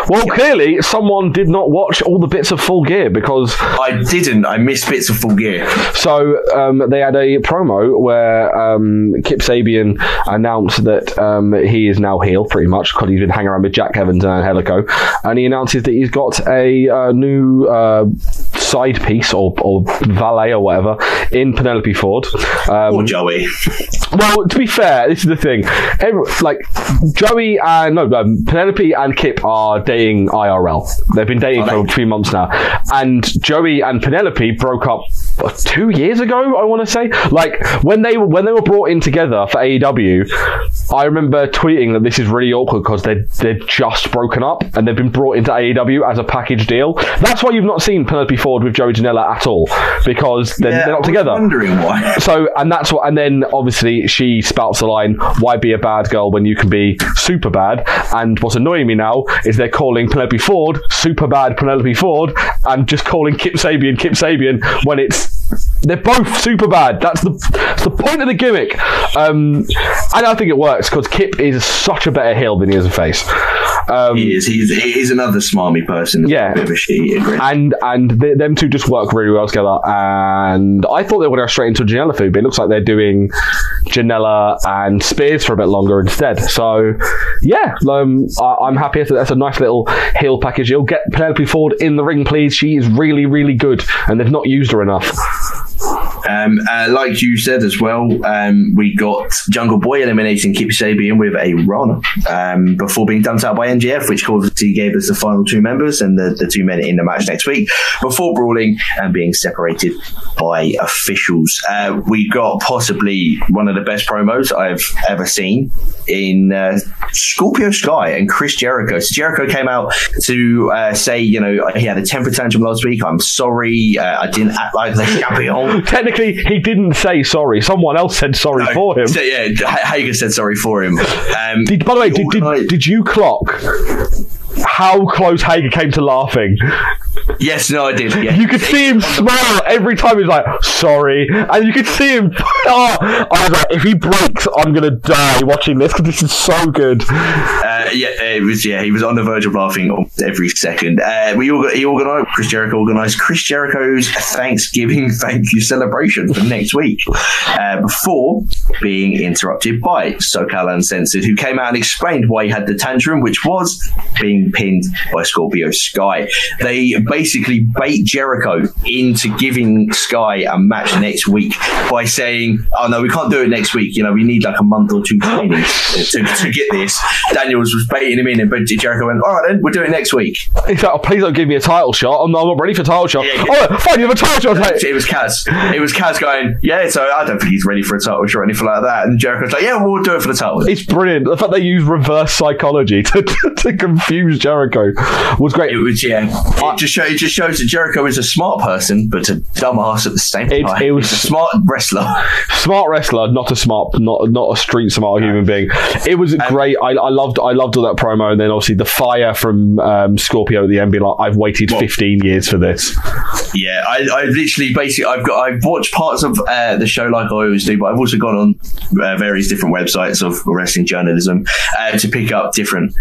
Well, clearly someone did not watch all the bits of Full Gear because
I didn't. I missed bits of Full Gear.
So they had a promo where Kip Sabian announced that he is now heel, pretty much, because he's been hanging around with Jack Evans and Angelico, and he announces that he's got a new side piece or valet or whatever in Penelope Ford.
Or Joey.
Well, to be fair, this is the thing. Penelope and Kip are dating IRL. They've been dating for 3 months now. And Joey and Penelope broke up 2 years ago, I want to say. Like, when they were brought in together for AEW, I remember tweeting that this is really awkward because they're just broken up and they've been brought into AEW as a package deal. That's why you've not seen Penelope Ford with Joey Janela at all, because they're not together.
I'm wondering why.
So, and then obviously she spouts the line, why be a bad girl when you can be super bad? And what's annoying me now is they're calling Penelope Ford super bad Penelope Ford and just calling Kip Sabian when they're both super bad. That's the point of the gimmick. And I think it works because Kip is such a better heel than he is a face.
He is. He's another smarmy person.
Yeah.
A bit of a shit,
and them two just work really well together. And I thought they would go straight into Janela food, but it looks like they're doing Janela and Spears for a bit longer instead. So yeah, I'm happy. That's a nice little heel package. You'll get Penelope Ford in the ring, please. She is really, really good, and they've not used her enough.
Like you said as well, we got Jungle Boy eliminating Kip Sabian with a Rana before being dumped out by NGF, which obviously gave us the final two members and the two men in the match next week before brawling and being separated by officials. We got possibly one of the best promos I've ever seen in Scorpio Sky and Chris Jericho. So Jericho came out to say, he had a temper tantrum last week. I'm sorry, I didn't act like the champion.
Technically, he didn't say sorry. Someone else said sorry for him.
So, yeah, Hager said sorry for him.
By the way, did you clock how close Hager came to laughing?
Yes, no, I did. Yeah.
You could see him smile every time. He's like, sorry. And you could see him. I was like, if he breaks, I'm going to die watching this because this is so good.
He was on the verge of laughing every second. Chris Jericho organised Chris Jericho's Thanksgiving thank you celebration for next week before being interrupted by SoCal Uncensored, who came out and explained why he had the tantrum, which was being pinned by Scorpio Sky. They basically bait Jericho into giving Sky a match next week by saying, oh no, we can't do it next week, we need like a month or two training to get this. Daniels was baiting him in, but Jericho went, all right then, we'll do it next week.
He's like, oh, please don't give me a title shot. I'm not ready for a title shot.
Yeah.
Oh, fine, you have a title shot.
It was Kaz going, yeah, so I don't think he's ready for a title shot or anything like that. And Jericho's like, yeah, we'll do it for the title.
It's brilliant. The fact they use reverse psychology to confuse Jericho was great.
It was, yeah. It just shows that Jericho is a smart person, but a dumbass at the same time. It was a smart wrestler.
Smart wrestler, not a street smart human being. It was great. I loved all that promo, and then obviously the fire from Scorpio at the end being like, I've waited 15 years for this.
Yeah, I've literally I've watched parts of the show like I always do, but I've also gone on various different websites of wrestling journalism to pick up different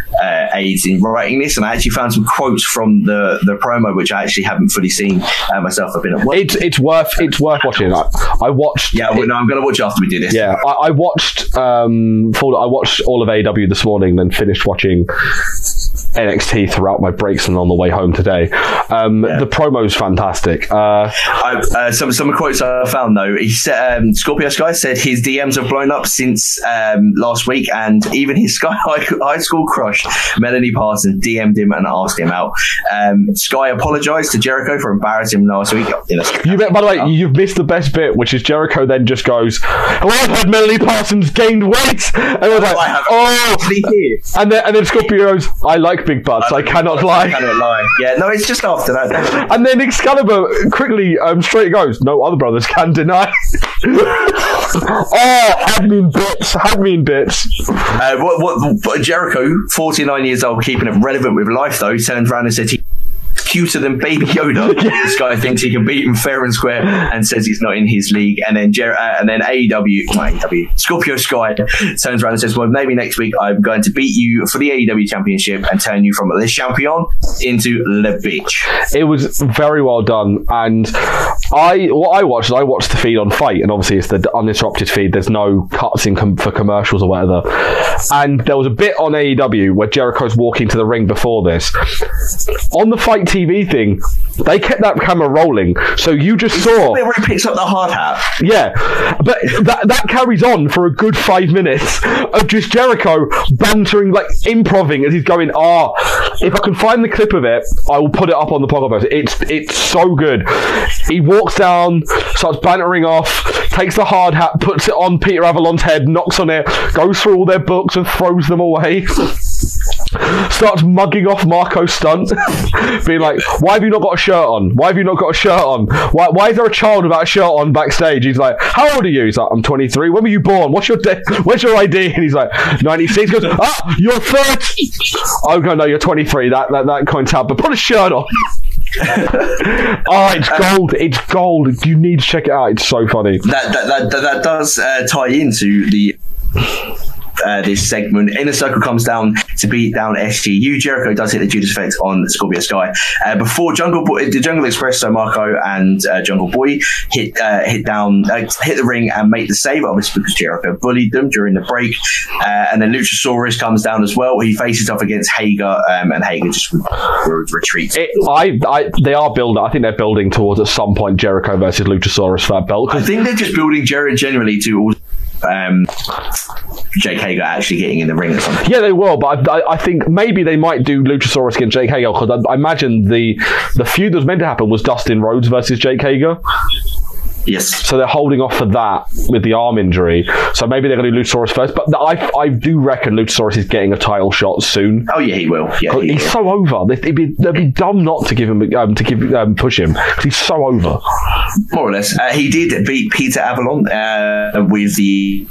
aids in writing this, and I actually found some quotes from the promo which I actually haven't fully seen myself. I've been at work.
It's worth watching. I watched.
Yeah, well, no, I'm going to watch after we do this.
Yeah, I watched. I watched all of AEW this morning, then finished watching NXT throughout my breaks and on the way home today. The promo's fantastic.
Some quotes I found though. He said Scorpio Sky said his DMs have blown up since last week, and even his Sky High School crush Melanie Parsons DM'd him and asked him out. Sky apologised to Jericho for embarrassing him last week.
By the way, you've missed the best bit, which is Jericho then just goes, "Oh, I've had Melanie Parsons gained weight," and I was like, "Oh!" And then Scorpio goes, "I like big butts. I cannot lie."
I cannot lie. Yeah, no, it's just after that.
And then Excalibur quickly straight goes, "No other brothers can deny." Had me in bits.
What Jericho, 49 years old, keeping it relevant with life though, turns around and said he's cuter than Baby Yoda. This guy thinks he can beat him fair and square and says he's not in his league. And then AEW, Scorpio Sky turns around and says, well, maybe next week I'm going to beat you for the AEW championship and turn you from Le Champion into Le Bitch.
It was very well done. And I watched the feed on Fight, and obviously it's the uninterrupted feed. There's no cuts for commercials or whatever. And there was a bit on AEW where Jericho's walking to the ring before this. On the Fight TV thing, they kept that camera rolling, so you just saw
where he picks up the hard hat.
Yeah, but that carries on for a good 5 minutes of just Jericho bantering, like improving as he's going. If I can find the clip of it, I will put it up on the podcast. It's so good. He walks down, starts bantering off, takes the hard hat, puts it on Peter Avalon's head, knocks on it, goes through all their books and throws them away. Starts mugging off Marco Stunt, being like, why have you not got a shirt on? Why have you not got a shirt on? Why is there a child without a shirt on backstage? He's like, how old are you? He's like, I'm 23. When were you born? Where's your ID? And he's like, 96. He goes, you're 30. Oh, no, you're 23. That kind of tab, but put a shirt on. It's gold. It's gold. You need to check it out. It's so funny.
That does tie into the this segment. Inner Circle comes down to beat down SGU. Jericho does hit the Judas effect on Scorpio Sky. Before the Jungle Express, so Marco and Jungle Boy hit the ring and make the save, obviously because Jericho bullied them during the break. And then Luchasaurus comes down as well. He faces off against Hager, and Hager just retreats.
They are building. I think they're building towards at some point Jericho versus Luchasaurus for that belt.
I think they're just building generally to Jake Hager actually getting in the ring or something.
Yeah, they will, but I think maybe they might do Luchasaurus against Jake Hager, because I imagine the feud that was meant to happen was Dustin Rhodes versus Jake Hager.
Yes.
So they're holding off for that with the arm injury. So maybe they're going to do Luchasaurus first. But I do reckon Luchasaurus is getting a title shot soon.
Oh yeah, he will. Yeah,
he's so over. They'd be dumb not to give him push him, because he's so over.
More or less. He did beat Peter Avalon with the.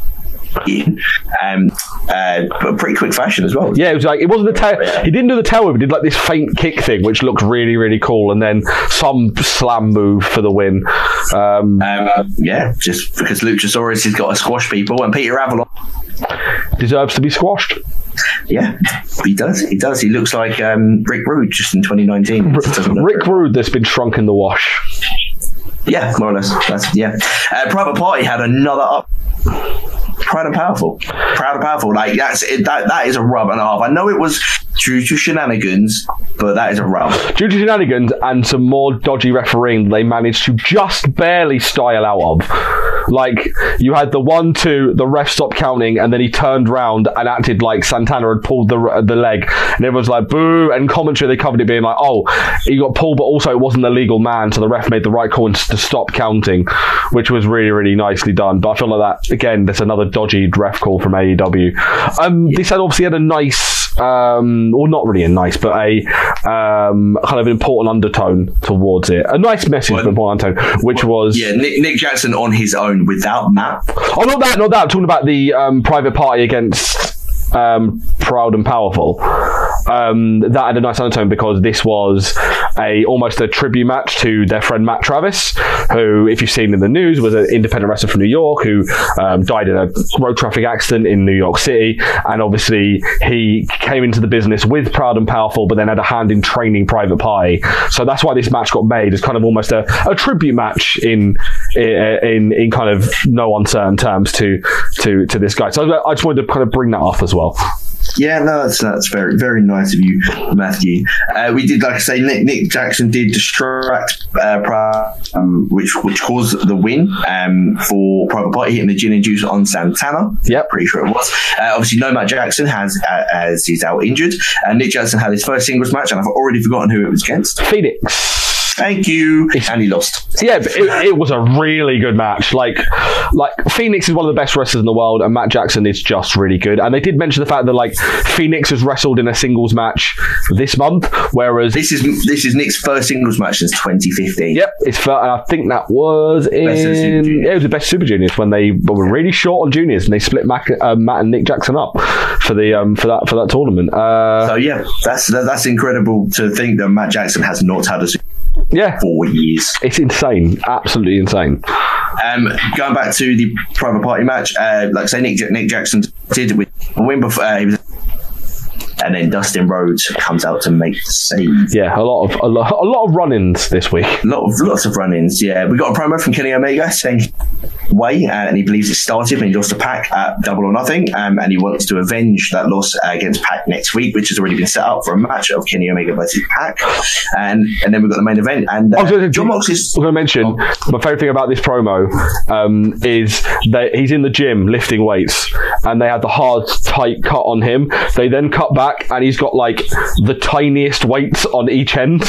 But pretty quick fashion as well.
Yeah, it was like, it wasn't the tail. He didn't do the tail whip. He did like this faint kick thing, which looked really, really cool, and then some slam move for the win.
Just because Luchasaurus has got to squash people, and Peter Avalon
deserves to be squashed.
Yeah, he does. He looks like Rick Rude just in 2019.
Rick Rude that's been shrunk in the wash.
Yeah, more or less. Private Party had another up. Proud and powerful. Like that is a rub and a half. I know it was due to shenanigans, but that is a rub.
Due to shenanigans and some more dodgy refereeing, they managed to just barely style out of. Like, you had the 1-2, the ref stopped counting, and then he turned round and acted like Santana had pulled the leg, and everyone's like, boo, and commentary, they covered it being like, oh, he got pulled, but also it wasn't a legal man, so the ref made the right call to stop counting, which was really, really nicely done. But I feel like that, again, there's another dodgy ref call from AEW. This had obviously had a nice, well, not really a nice, but a kind of important undertone towards it. A nice message, but important undertone, which was...
Yeah, Nick Jackson on his own without Matt.
Oh, not that. I'm talking about the private party against Proud and Powerful. That had a nice undertone because this was almost a tribute match to their friend Matt Travis, who, if you've seen in the news, was an independent wrestler from New York who died in a road traffic accident in New York City, and obviously he came into the business with Proud and Powerful, but then had a hand in training Private Party. So that's why this match got made as kind of almost a tribute match in kind of no uncertain terms to this guy. So I just wanted to kind of bring that up as well.
Yeah, no, that's very, very nice of you, Matthew. We did, like I say, Nick Jackson did distract which caused the win for Private Party, hitting the gin and juice on Santana.
Yep,
pretty sure it was. Obviously, no Matt Jackson as he's out injured, and Nick Jackson had his first singles match, and I've already forgotten who it was against.
Phoenix.
Thank you. And he lost.
Yeah, but it was a really good match. Like Phoenix is one of the best wrestlers in the world, and Matt Jackson is just really good. And they did mention the fact that like Phoenix has wrestled in a singles match this month, whereas
this is Nick's first singles match since 2015.
Yep, it's and I think that was it was the Best Super Juniors when they were really short on juniors and they split Matt and Nick Jackson up for that tournament.
So yeah, that's incredible to think that Matt Jackson has not had a 4 years. It's
insane, absolutely insane.
Going back to the Private Party match, like I say, Nick Jackson did with a win before he was, and then Dustin Rhodes comes out to make the save.
Yeah, a lot of run-ins this week.
Lots of run-ins. Yeah, we got a promo from Kenny Omega saying and he believes it started when he lost to Pac at Double or Nothing, and he wants to avenge that loss against Pac next week, which has already been set up for a match of Kenny Omega versus Pac, and then we've got the main event. And John Moxley's... I was going to mention
my favourite thing about this promo is that he's in the gym lifting weights, and they had the hard, tight cut on him. They then cut back, and he's got like the tiniest weights on each end.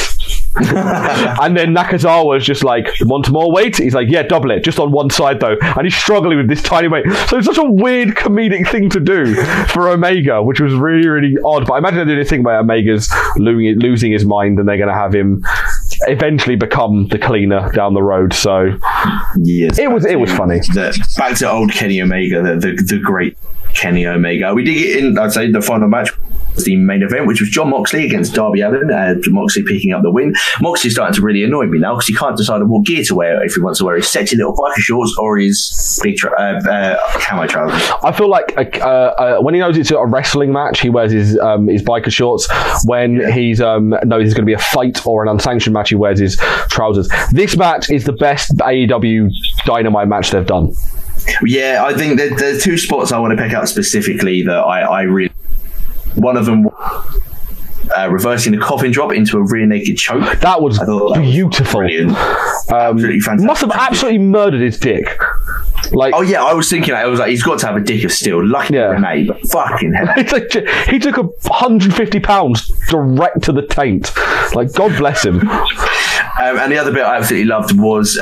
And then Nakazawa's just like, want more weight? He's like, yeah, double it, just on one side though. And he's struggling with this tiny weight. So it's such a weird comedic thing to do for Omega, which was really, really odd. But I imagine they're doing this thing where Omega's losing his mind and they're going to have him eventually become the cleaner down the road. So yes, it was funny.
Back to old Kenny Omega, the great Kenny Omega. We did get in, I'd say, the final match, the main event, which was John Moxley against Darby Allin. Moxley picking up the win. Moxley's starting to really annoy me now because he can't decide on what gear to wear, if he wants to wear his sexy little biker shorts or his big camo trousers.
I feel like when he knows it's a wrestling match, he wears his biker shorts. When he's knows there's going to be a fight or an unsanctioned match, he wears his trousers. This match is the best AEW Dynamite match they've done.
Yeah, I think there's two spots I want to pick out specifically that I really... One of them, reversing the coffin drop into a rear naked choke.
That was beautiful.
Absolutely fantastic.
Must have absolutely murdered his dick. Like,
oh yeah, I was thinking that. I was like, he's got to have a dick of steel. Lucky for me, but fucking hell.
He took 150 pounds direct to the taint. Like, God bless him.
And the other bit I absolutely loved was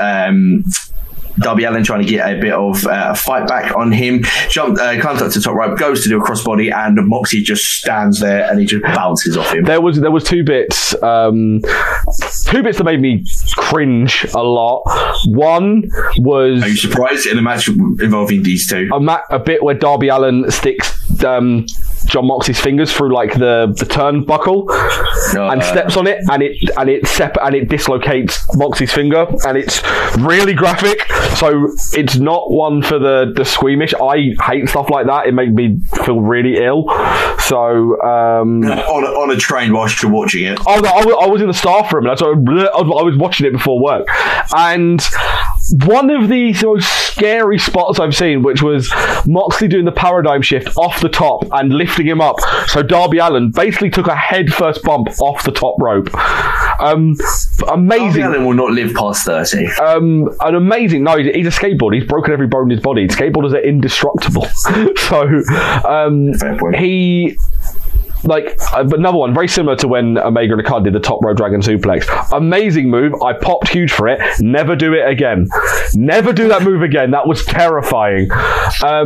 Darby Allin trying to get a bit of a fight back on him. Climbs up to the top rope, goes to do a crossbody, and Moxie just stands there and he just bounces off him.
There was two bits that made me cringe a lot. One was...
Are you surprised in a match involving these two?
A bit where Darby Allin sticks John Moxley's fingers through like the turnbuckle and steps on it, and it dislocates Moxley's finger, and it's really graphic. So it's not one for the squeamish. I hate stuff like that. It made me feel really ill. So
on a train whilst you're watching it.
I was in the staff room, and I was watching it before work, and one of the most scary spots I've seen, which was Moxley doing the paradigm shift off the top and lifting him up. So Darby Allin basically took a head first bump off the top rope. Amazing.
Darby Allin will not live past 30.
An amazing. No, he's a skateboarder. He's broken every bone in his body. Skateboarders are indestructible. So
Fair point.
he. Like, another one, very similar to when Omega and Okada did the top row dragon suplex. Amazing move. I popped huge for it. Never do it again. Never do that move again. That was terrifying. I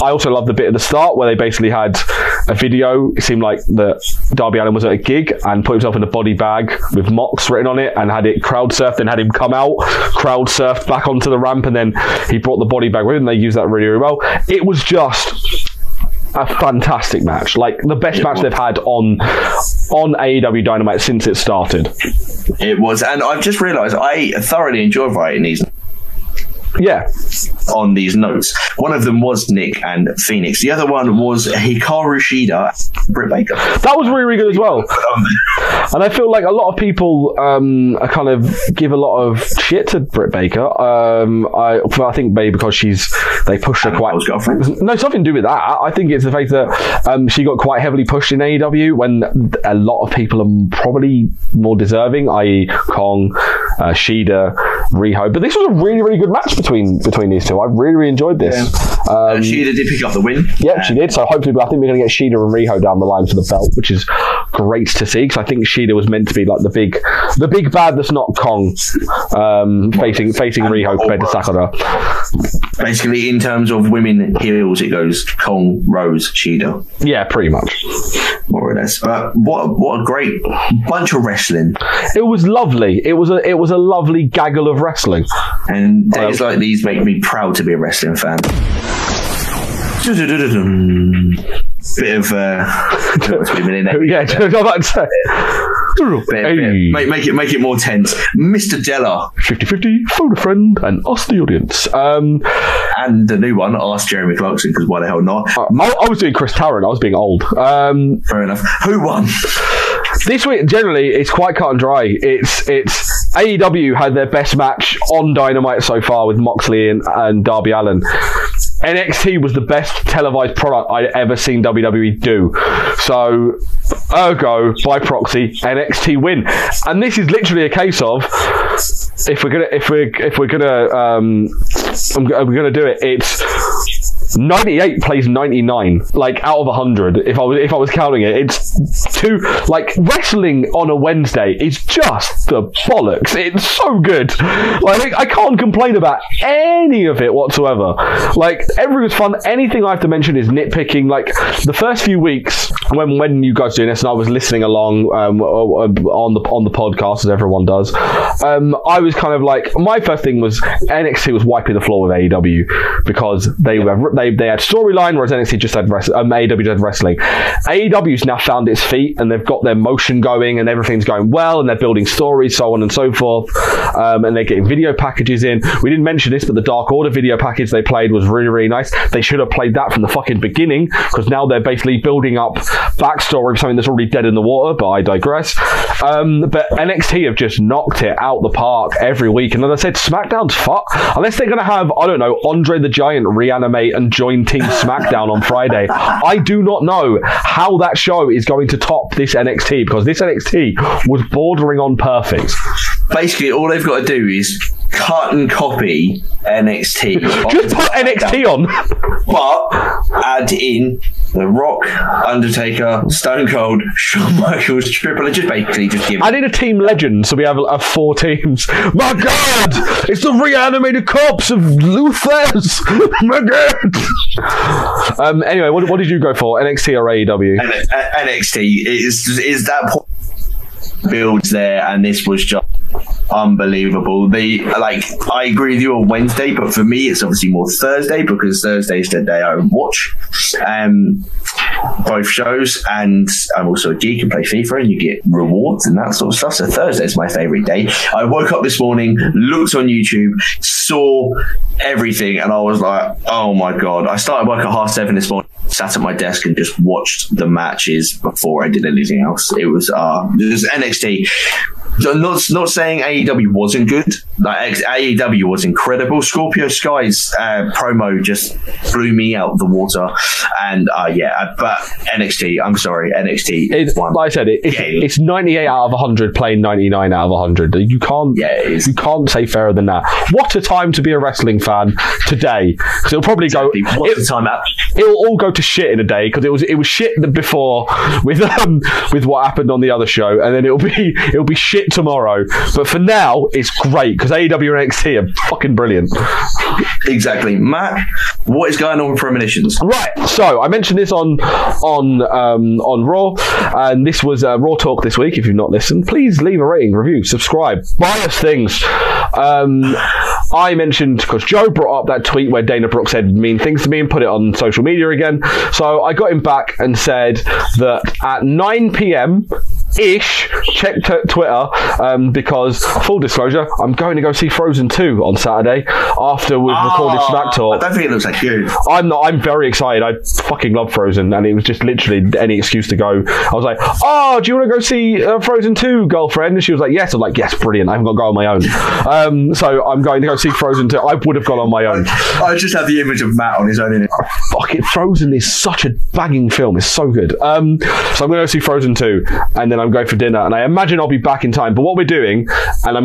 also love the bit at the start where they basically had a video. It seemed like that Darby Allin was at a gig and put himself in a body bag with Mox written on it and had it crowd surfed and had him come out, crowd surfed back onto the ramp, and then he brought the body bag with him. They used that really, really well. It was just a fantastic match, like the best match they've had on AEW Dynamite since it started.
It was, and I've just realised I thoroughly enjoy writing these.
Yeah.
On these notes, one of them was Nick and Phoenix. The other one was Hikaru Shida, Britt Baker.
That was really, really good as well. And I feel like a lot of people kind of give a lot of shit to Britt Baker. I think maybe because they pushed her quite. No, it's nothing to do with that. I think it's the fact that she got quite heavily pushed in AEW when a lot of people are probably more deserving, i.e. Kong, Shida, Riho. But this was a really, really good match between these two. I really, really enjoyed this.
Yeah. Shida did pick up the win.
Yeah, she did. So hopefully, I think we're going to get Shida and Riho down the line for the belt, which is great to see, because I think Shida was meant to be like the big bad that's not Kong, facing Riho compared to Sakura.
Basically, in terms of women heels, it goes Kong, Rose, Shida.
Yeah, pretty much.
More or less. What a great bunch of wrestling.
It was lovely. It was a lovely gaggle of wrestling.
And days like these make me proud to be a wrestling fan. Bit of
yeah, I was about to say.
Make it more tense. Mr. Deller.
50-50, phone a friend and ask the audience.
And the new one, ask Jeremy Clarkson, because why the hell not?
I was doing Chris Tarrant. I was being old.
Fair enough. Who won?
This week, generally, it's quite cut and dry. It's AEW had their best match on Dynamite so far with Moxley and Darby Allin. NXT was the best televised product I'd ever seen WWE do. So, ergo, by proxy, NXT win. And this is literally a case of if we're gonna do it, it's 98 plays 99, like out of 100. If I was counting it, it's two. Like, wrestling on a Wednesday is just the bollocks. It's so good. Like, I can't complain about any of it whatsoever. Like, everything's fun. Anything I have to mention is nitpicking. Like, the first few weeks when you guys doing this and I was listening along on the podcast, as everyone does, I was kind of like, my first thing was NXT was wiping the floor with AEW because they had storyline, whereas NXT just had AEW just had wrestling. AEW's now found its feet and they've got their motion going and everything's going well and they're building stories, so on and so forth, and they're getting video packages in. We didn't mention this, but the Dark Order video package they played was really, really nice. They should have played that from the fucking beginning, because now they're basically building up backstory of something that's already dead in the water, but I digress. But NXT have just knocked it out the park every week, and as I said, SmackDown's fuck. Unless they're going to have, I don't know, Andre the Giant reanimate and join Team SmackDown on Friday, I do not know how that show is going to top this NXT, because this NXT was bordering on perfect.
Basically, all they've got to do is cut and copy NXT.
Just put NXT on.
But add in The Rock, Undertaker, Stone Cold, Shawn Michaels, Triple H. Just give.
I need a team legend, so we have 4 teams. My God! It's the reanimated corpse of Luther's. My God! Anyway, what did you go for? NXT or AEW?
NXT is that point builds there, and this was just unbelievable. I agree with you on Wednesday, but for me it's obviously more Thursday, because Thursday's the day I watch both shows, and I'm also a geek and play FIFA, and you get rewards and that sort of stuff. So Thursday's my favourite day. I woke up this morning, looked on YouTube, saw everything, and I was like, oh my God. I started work at 7:30 this morning, sat at my desk and just watched the matches before I did anything else. It was NXT. Not saying AEW wasn't good. Like AEW was incredible. Scorpio Sky's promo just blew me out of the water. And but NXT, I'm sorry, NXT.
Like I said, it's 98 out of 100 playing 99 out of 100. You can't say fairer than that. What a time to be a wrestling fan today, because it'll probably go. It'll all go to shit in a day, because it was shit before with what happened on the other show, and then it'll be shit tomorrow. But for now, it's great because AEW and NXT are fucking brilliant.
Exactly, Matt. What is going on with premonitions?
Right. So I mentioned this on Raw, and this was Raw Talk this week. If you've not listened, please leave a rating, review, subscribe, buy us things. I mentioned, because Joe brought up that tweet where Dana Brooke said mean things to me and put it on social media again. So I got him back and said that at 9 p.m. ish, check Twitter, because full disclosure, I'm going to go see Frozen 2 on Saturday after we've recorded Smack Talk.
I don't think it looks like you.
I'm very excited. I fucking love Frozen, and it was just literally any excuse to go. I was like, do you want to go see Frozen 2, girlfriend? And she was like, yes. I was like, yes, brilliant. I haven't got to go on my own. So I'm going to go see Frozen 2. I would have gone on my own.
I just have the image of Matt on his own in it.
Fuck it, Frozen is such a banging film. It's so good. So I'm going to go see Frozen 2, and then I'm going for dinner, and I imagine I'll be back in time. But what we're doing, and I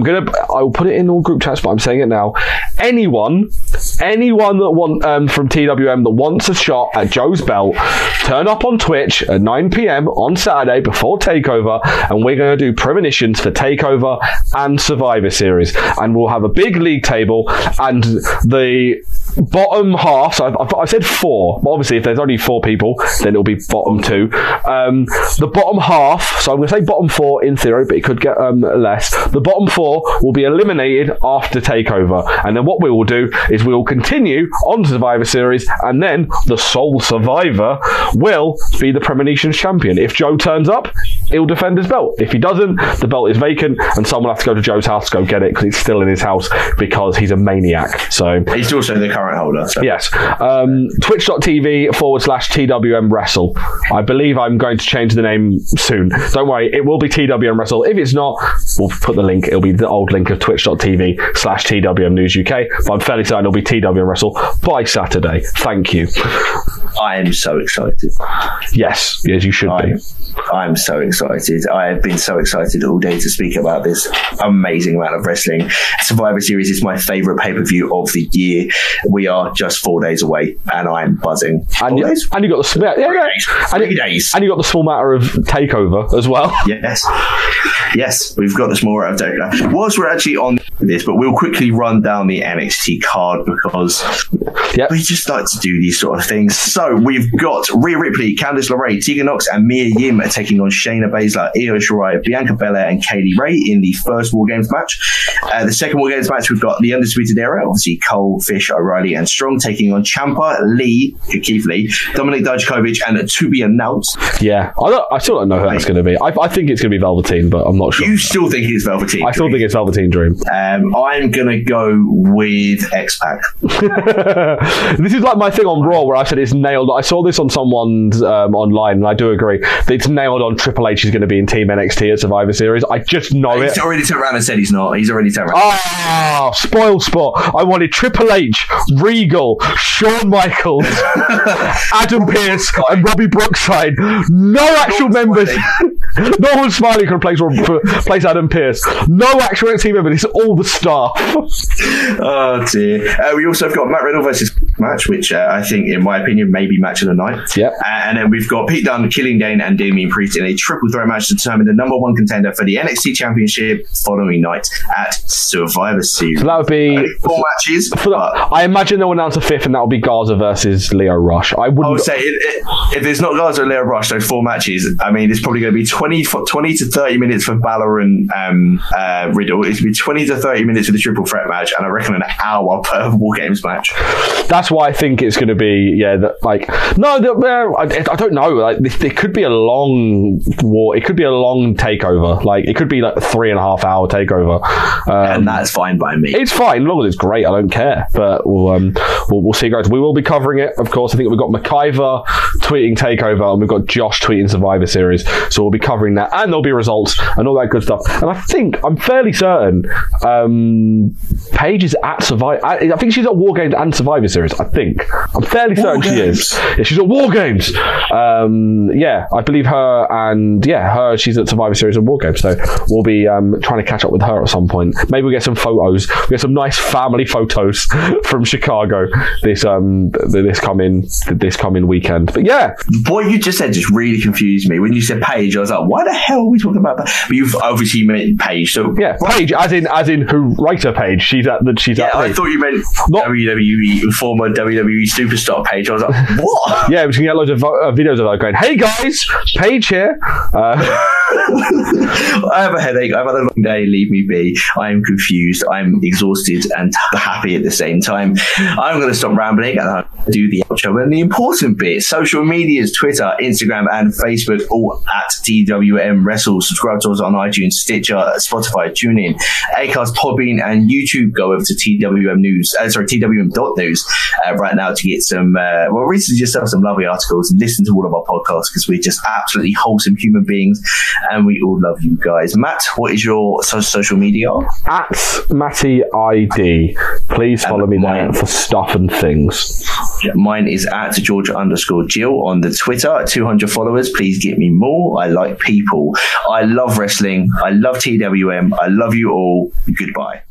will put it in all group chats, but I'm saying it now. Anyone that from TWM that wants a shot at Joe's belt, turn up on Twitch at 9 p.m. on Saturday before Takeover, and we're going to do premonitions for Takeover and Survivor Series, and we'll have a big league table, and the bottom half, so I said 4, but obviously if there's only 4 people, then it'll be bottom 2. The bottom half, so I'm going to say bottom 4 in theory, but it could get less. The bottom 4 will be eliminated after Takeover, and then what we will do is we will continue on to Survivor Series, and then the sole survivor will be the Premonitions champion. If Joe turns up, he'll defend his belt. If he doesn't, the belt is vacant, and someone will have to go to Joe's house to go get it, because it's still in his house, because he's a maniac. So
he's also the current holder. So.
Yes. Twitch.tv/TWM Wrestle. I believe I'm going to change the name soon. Don't worry, it will be TWM Wrestle. If it's not, we'll put the link. It'll be the old link of twitch.tv/TWM News UK. But I'm fairly certain it'll be TWM Wrestle by Saturday. Thank you.
I am so excited.
Yes, you should be.
I'm so excited. I have been so excited all day to speak about this amazing amount of wrestling. Survivor Series is my favourite pay-per-view of the year. We are just 4 days away, and I'm buzzing.
And you got the
3 days.
And you got the small matter of Takeover as well.
Yes, we've got the small matter of Takeover. Whilst we're actually on this, but we'll quickly run down the NXT card, because we just like to do these sort of things. So we've got Rhea Ripley, Candice LeRae, Tegan Nox, and Mia Yim taking on Shayna Baszler, Io Shirai, Bianca Belair, and Kaylee Ray in the first War Games match. The second War Games match, we've got the Undisputed Era, obviously Cole, Fish, O'Reilly, and Strong taking on Ciampa, Keith Lee, Dominic Dijakovic, and to be announced.
Yeah, I still don't know who that's going to be. I think it's going to be Velveteen, but I'm not sure.
You still think it's Velveteen?
I still think it's Velveteen Dream.
I'm going to go with X-Pac.
This is like my thing on Raw, where I said it's nailed. I saw this on someone's online, and I do agree. It's nailed on Triple H is going to be in Team NXT at Survivor Series. I just know
He's already turned around and said he's not. He's already turned around.
Spoil sport. I wanted Triple H, Regal, Shawn Michaels, Adam Pearce, and Robbie Brookside. No actual members. No one smiling can replace Adam Pearce. No actual NXT members. It's all the staff.
Oh dear. We also have got Matt Riddle versus match, which I think, in my opinion, may be match of the night.
Yep.
And then we've got Pete Dunne, Killian Dane, and Damian Priest in a triple threat match to determine the number 1 contender for the NXT Championship following night at Survivor Series.
So that would be
only 4 matches.
I imagine they'll announce a 5th, and that will be Garza versus Leo Rush. I would
say if there's not Garza or Leo Rush, those 4 matches, I mean, it's probably going to be 20 to 30 minutes for Balor and Riddle. It's going to be 20 to 30 minutes for the triple threat match, and I reckon an hour per War Games match.
That's why I think it's going to be, I don't know. Like, it could be a long war. It could be a long takeover. Like, it could be like a 3.5 hour takeover.
And that's fine by me.
It's fine, as long as it's great. I don't care. But we'll see, guys. We will be covering it, of course. I think we've got McIver tweeting Takeover, and we've got Josh tweeting Survivor Series. So we'll be covering that, and there'll be results and all that good stuff. And I'm fairly certain Paige is at Survivor. I think she's at War Games and Survivor Series. I'm fairly certain she is. Yeah, she's at War Games. I believe she's at Survivor Series and War Games. So we'll be trying to catch up with her at some point. Maybe we'll get some photos. We'll get some nice family photos from Chicago this coming weekend. But yeah,
what you just said just really confused me. When you said Paige, I was like, why the hell are we talking about that? But you've obviously meant Paige. So
yeah, Paige, as in who writer Paige. She's at Paige.
I thought you meant WWE, former WWE superstar Paige. I was like, what?
Yeah, we can get loads of videos of her going, hey guys, Paige here.
I have a headache. I've had a long day. Leave me be. I am confused. I'm exhausted and happy at the same time. I'm going to stop rambling and I'll do the outro. And the important bit, social medias, Twitter, Instagram and Facebook, all at TWM Wrestle. Subscribe to us on iTunes, Stitcher, Spotify, TuneIn, Acast, Podbean and YouTube. Go over to TWM.news right now to get some, research yourself some lovely articles and listen to all of our podcasts because we're just absolutely wholesome human beings and we all love you guys. Matt, what is your social media?
At Matty ID. Please follow me there for stuff and things.
Mine is at George_Geal on the Twitter. 200 followers. Please get me more. I like people. I love wrestling. I love TWM. I love you all. Goodbye.